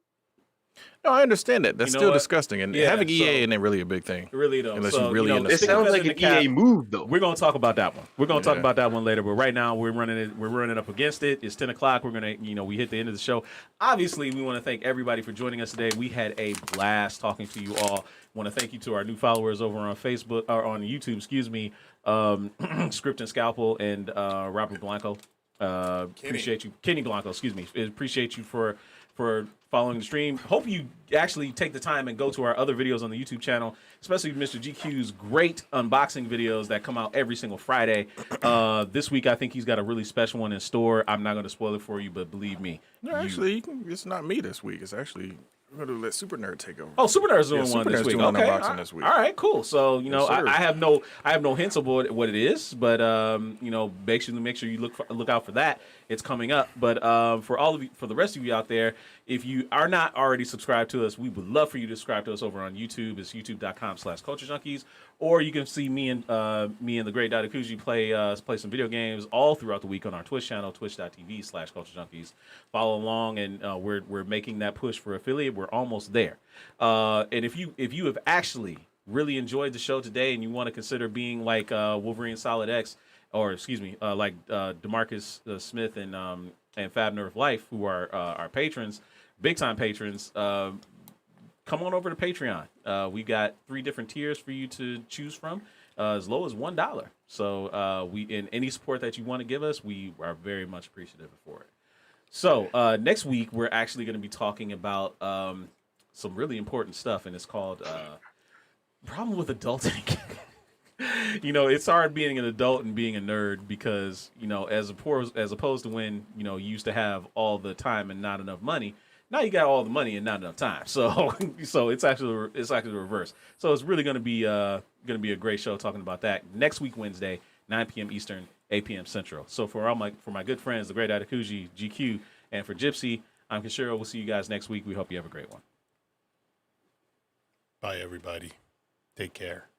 Speaker 3: No, I understand that. That's
Speaker 1: You know
Speaker 3: still
Speaker 1: what?
Speaker 3: disgusting, and
Speaker 1: Yeah,
Speaker 3: having
Speaker 1: so-
Speaker 3: EA ain't really a big thing.
Speaker 1: Really though.
Speaker 3: Unless
Speaker 1: So,
Speaker 3: you really into
Speaker 5: It
Speaker 1: stick a
Speaker 5: sounds
Speaker 1: feather
Speaker 5: like
Speaker 1: in
Speaker 5: an
Speaker 1: the cap.
Speaker 5: EA move, though.
Speaker 1: We're gonna talk about that one. We're gonna talk
Speaker 3: Yeah.
Speaker 1: about that one later. But right now we're running up against it. It's 10 o'clock. We're gonna, we hit the end of the show. Obviously, we want to thank everybody for joining us today. We had a blast talking to you all. Want to thank you to our new followers over on Facebook or on YouTube. Excuse me, Script and Scalpel and Robert Blanco. Appreciate you, Kenny Blanco. Excuse me. Appreciate you for following the stream. Hope you actually take the time and go to our other videos on the YouTube channel, especially Mr. GQ's great unboxing videos that come out every single Friday. This week, I think he's got a really special one in store. I'm not going to spoil it for you, but believe me.
Speaker 3: No, actually, it's not me this week. It's actually we're going to let Super Nerd take over.
Speaker 1: Oh, Super Nerd's doing
Speaker 3: Yeah,
Speaker 1: one
Speaker 3: Super
Speaker 1: this
Speaker 3: Nerd's
Speaker 1: week.
Speaker 3: doing an
Speaker 1: Okay,
Speaker 3: unboxing this week.
Speaker 1: All right, cool. So
Speaker 3: sir.
Speaker 1: I have no hints of what it is, but make sure you look out for that. It's coming up. But for the rest of you out there, if you are not already subscribed to us, we would love for you to subscribe to us over on YouTube. It's youtube.com/culturejunkies, or you can see me and the great Dada Kuji play some video games all throughout the week on our Twitch channel, twitch.tv/culturejunkies. Follow along, and we're making that push for affiliate. We're almost there. And if you have actually really enjoyed the show today and you want to consider being like Wolverine Solid X, or excuse me, like DeMarcus Smith and Fab Nerve Life, who are our patrons, big time patrons, come on over to Patreon. We got 3 different tiers for you to choose from, as low as $1. So in any support that you want to give us, we are very much appreciative for it. So next week we're actually going to be talking about some really important stuff, and it's called problem with adulting. It's hard being an adult and being a nerd because as opposed to when you used to have all the time and not enough money. Now you got all the money and not enough time. So it's actually the reverse. So it's really going to be a great show talking about that next week, Wednesday, 9 p.m. Eastern, 8 p.m. Central. So for my good friends, the great Adakuji, GQ, and for Gypsy, I'm Kishiro. We'll see you guys next week. We hope you have a great one.
Speaker 2: Bye, everybody. Take care.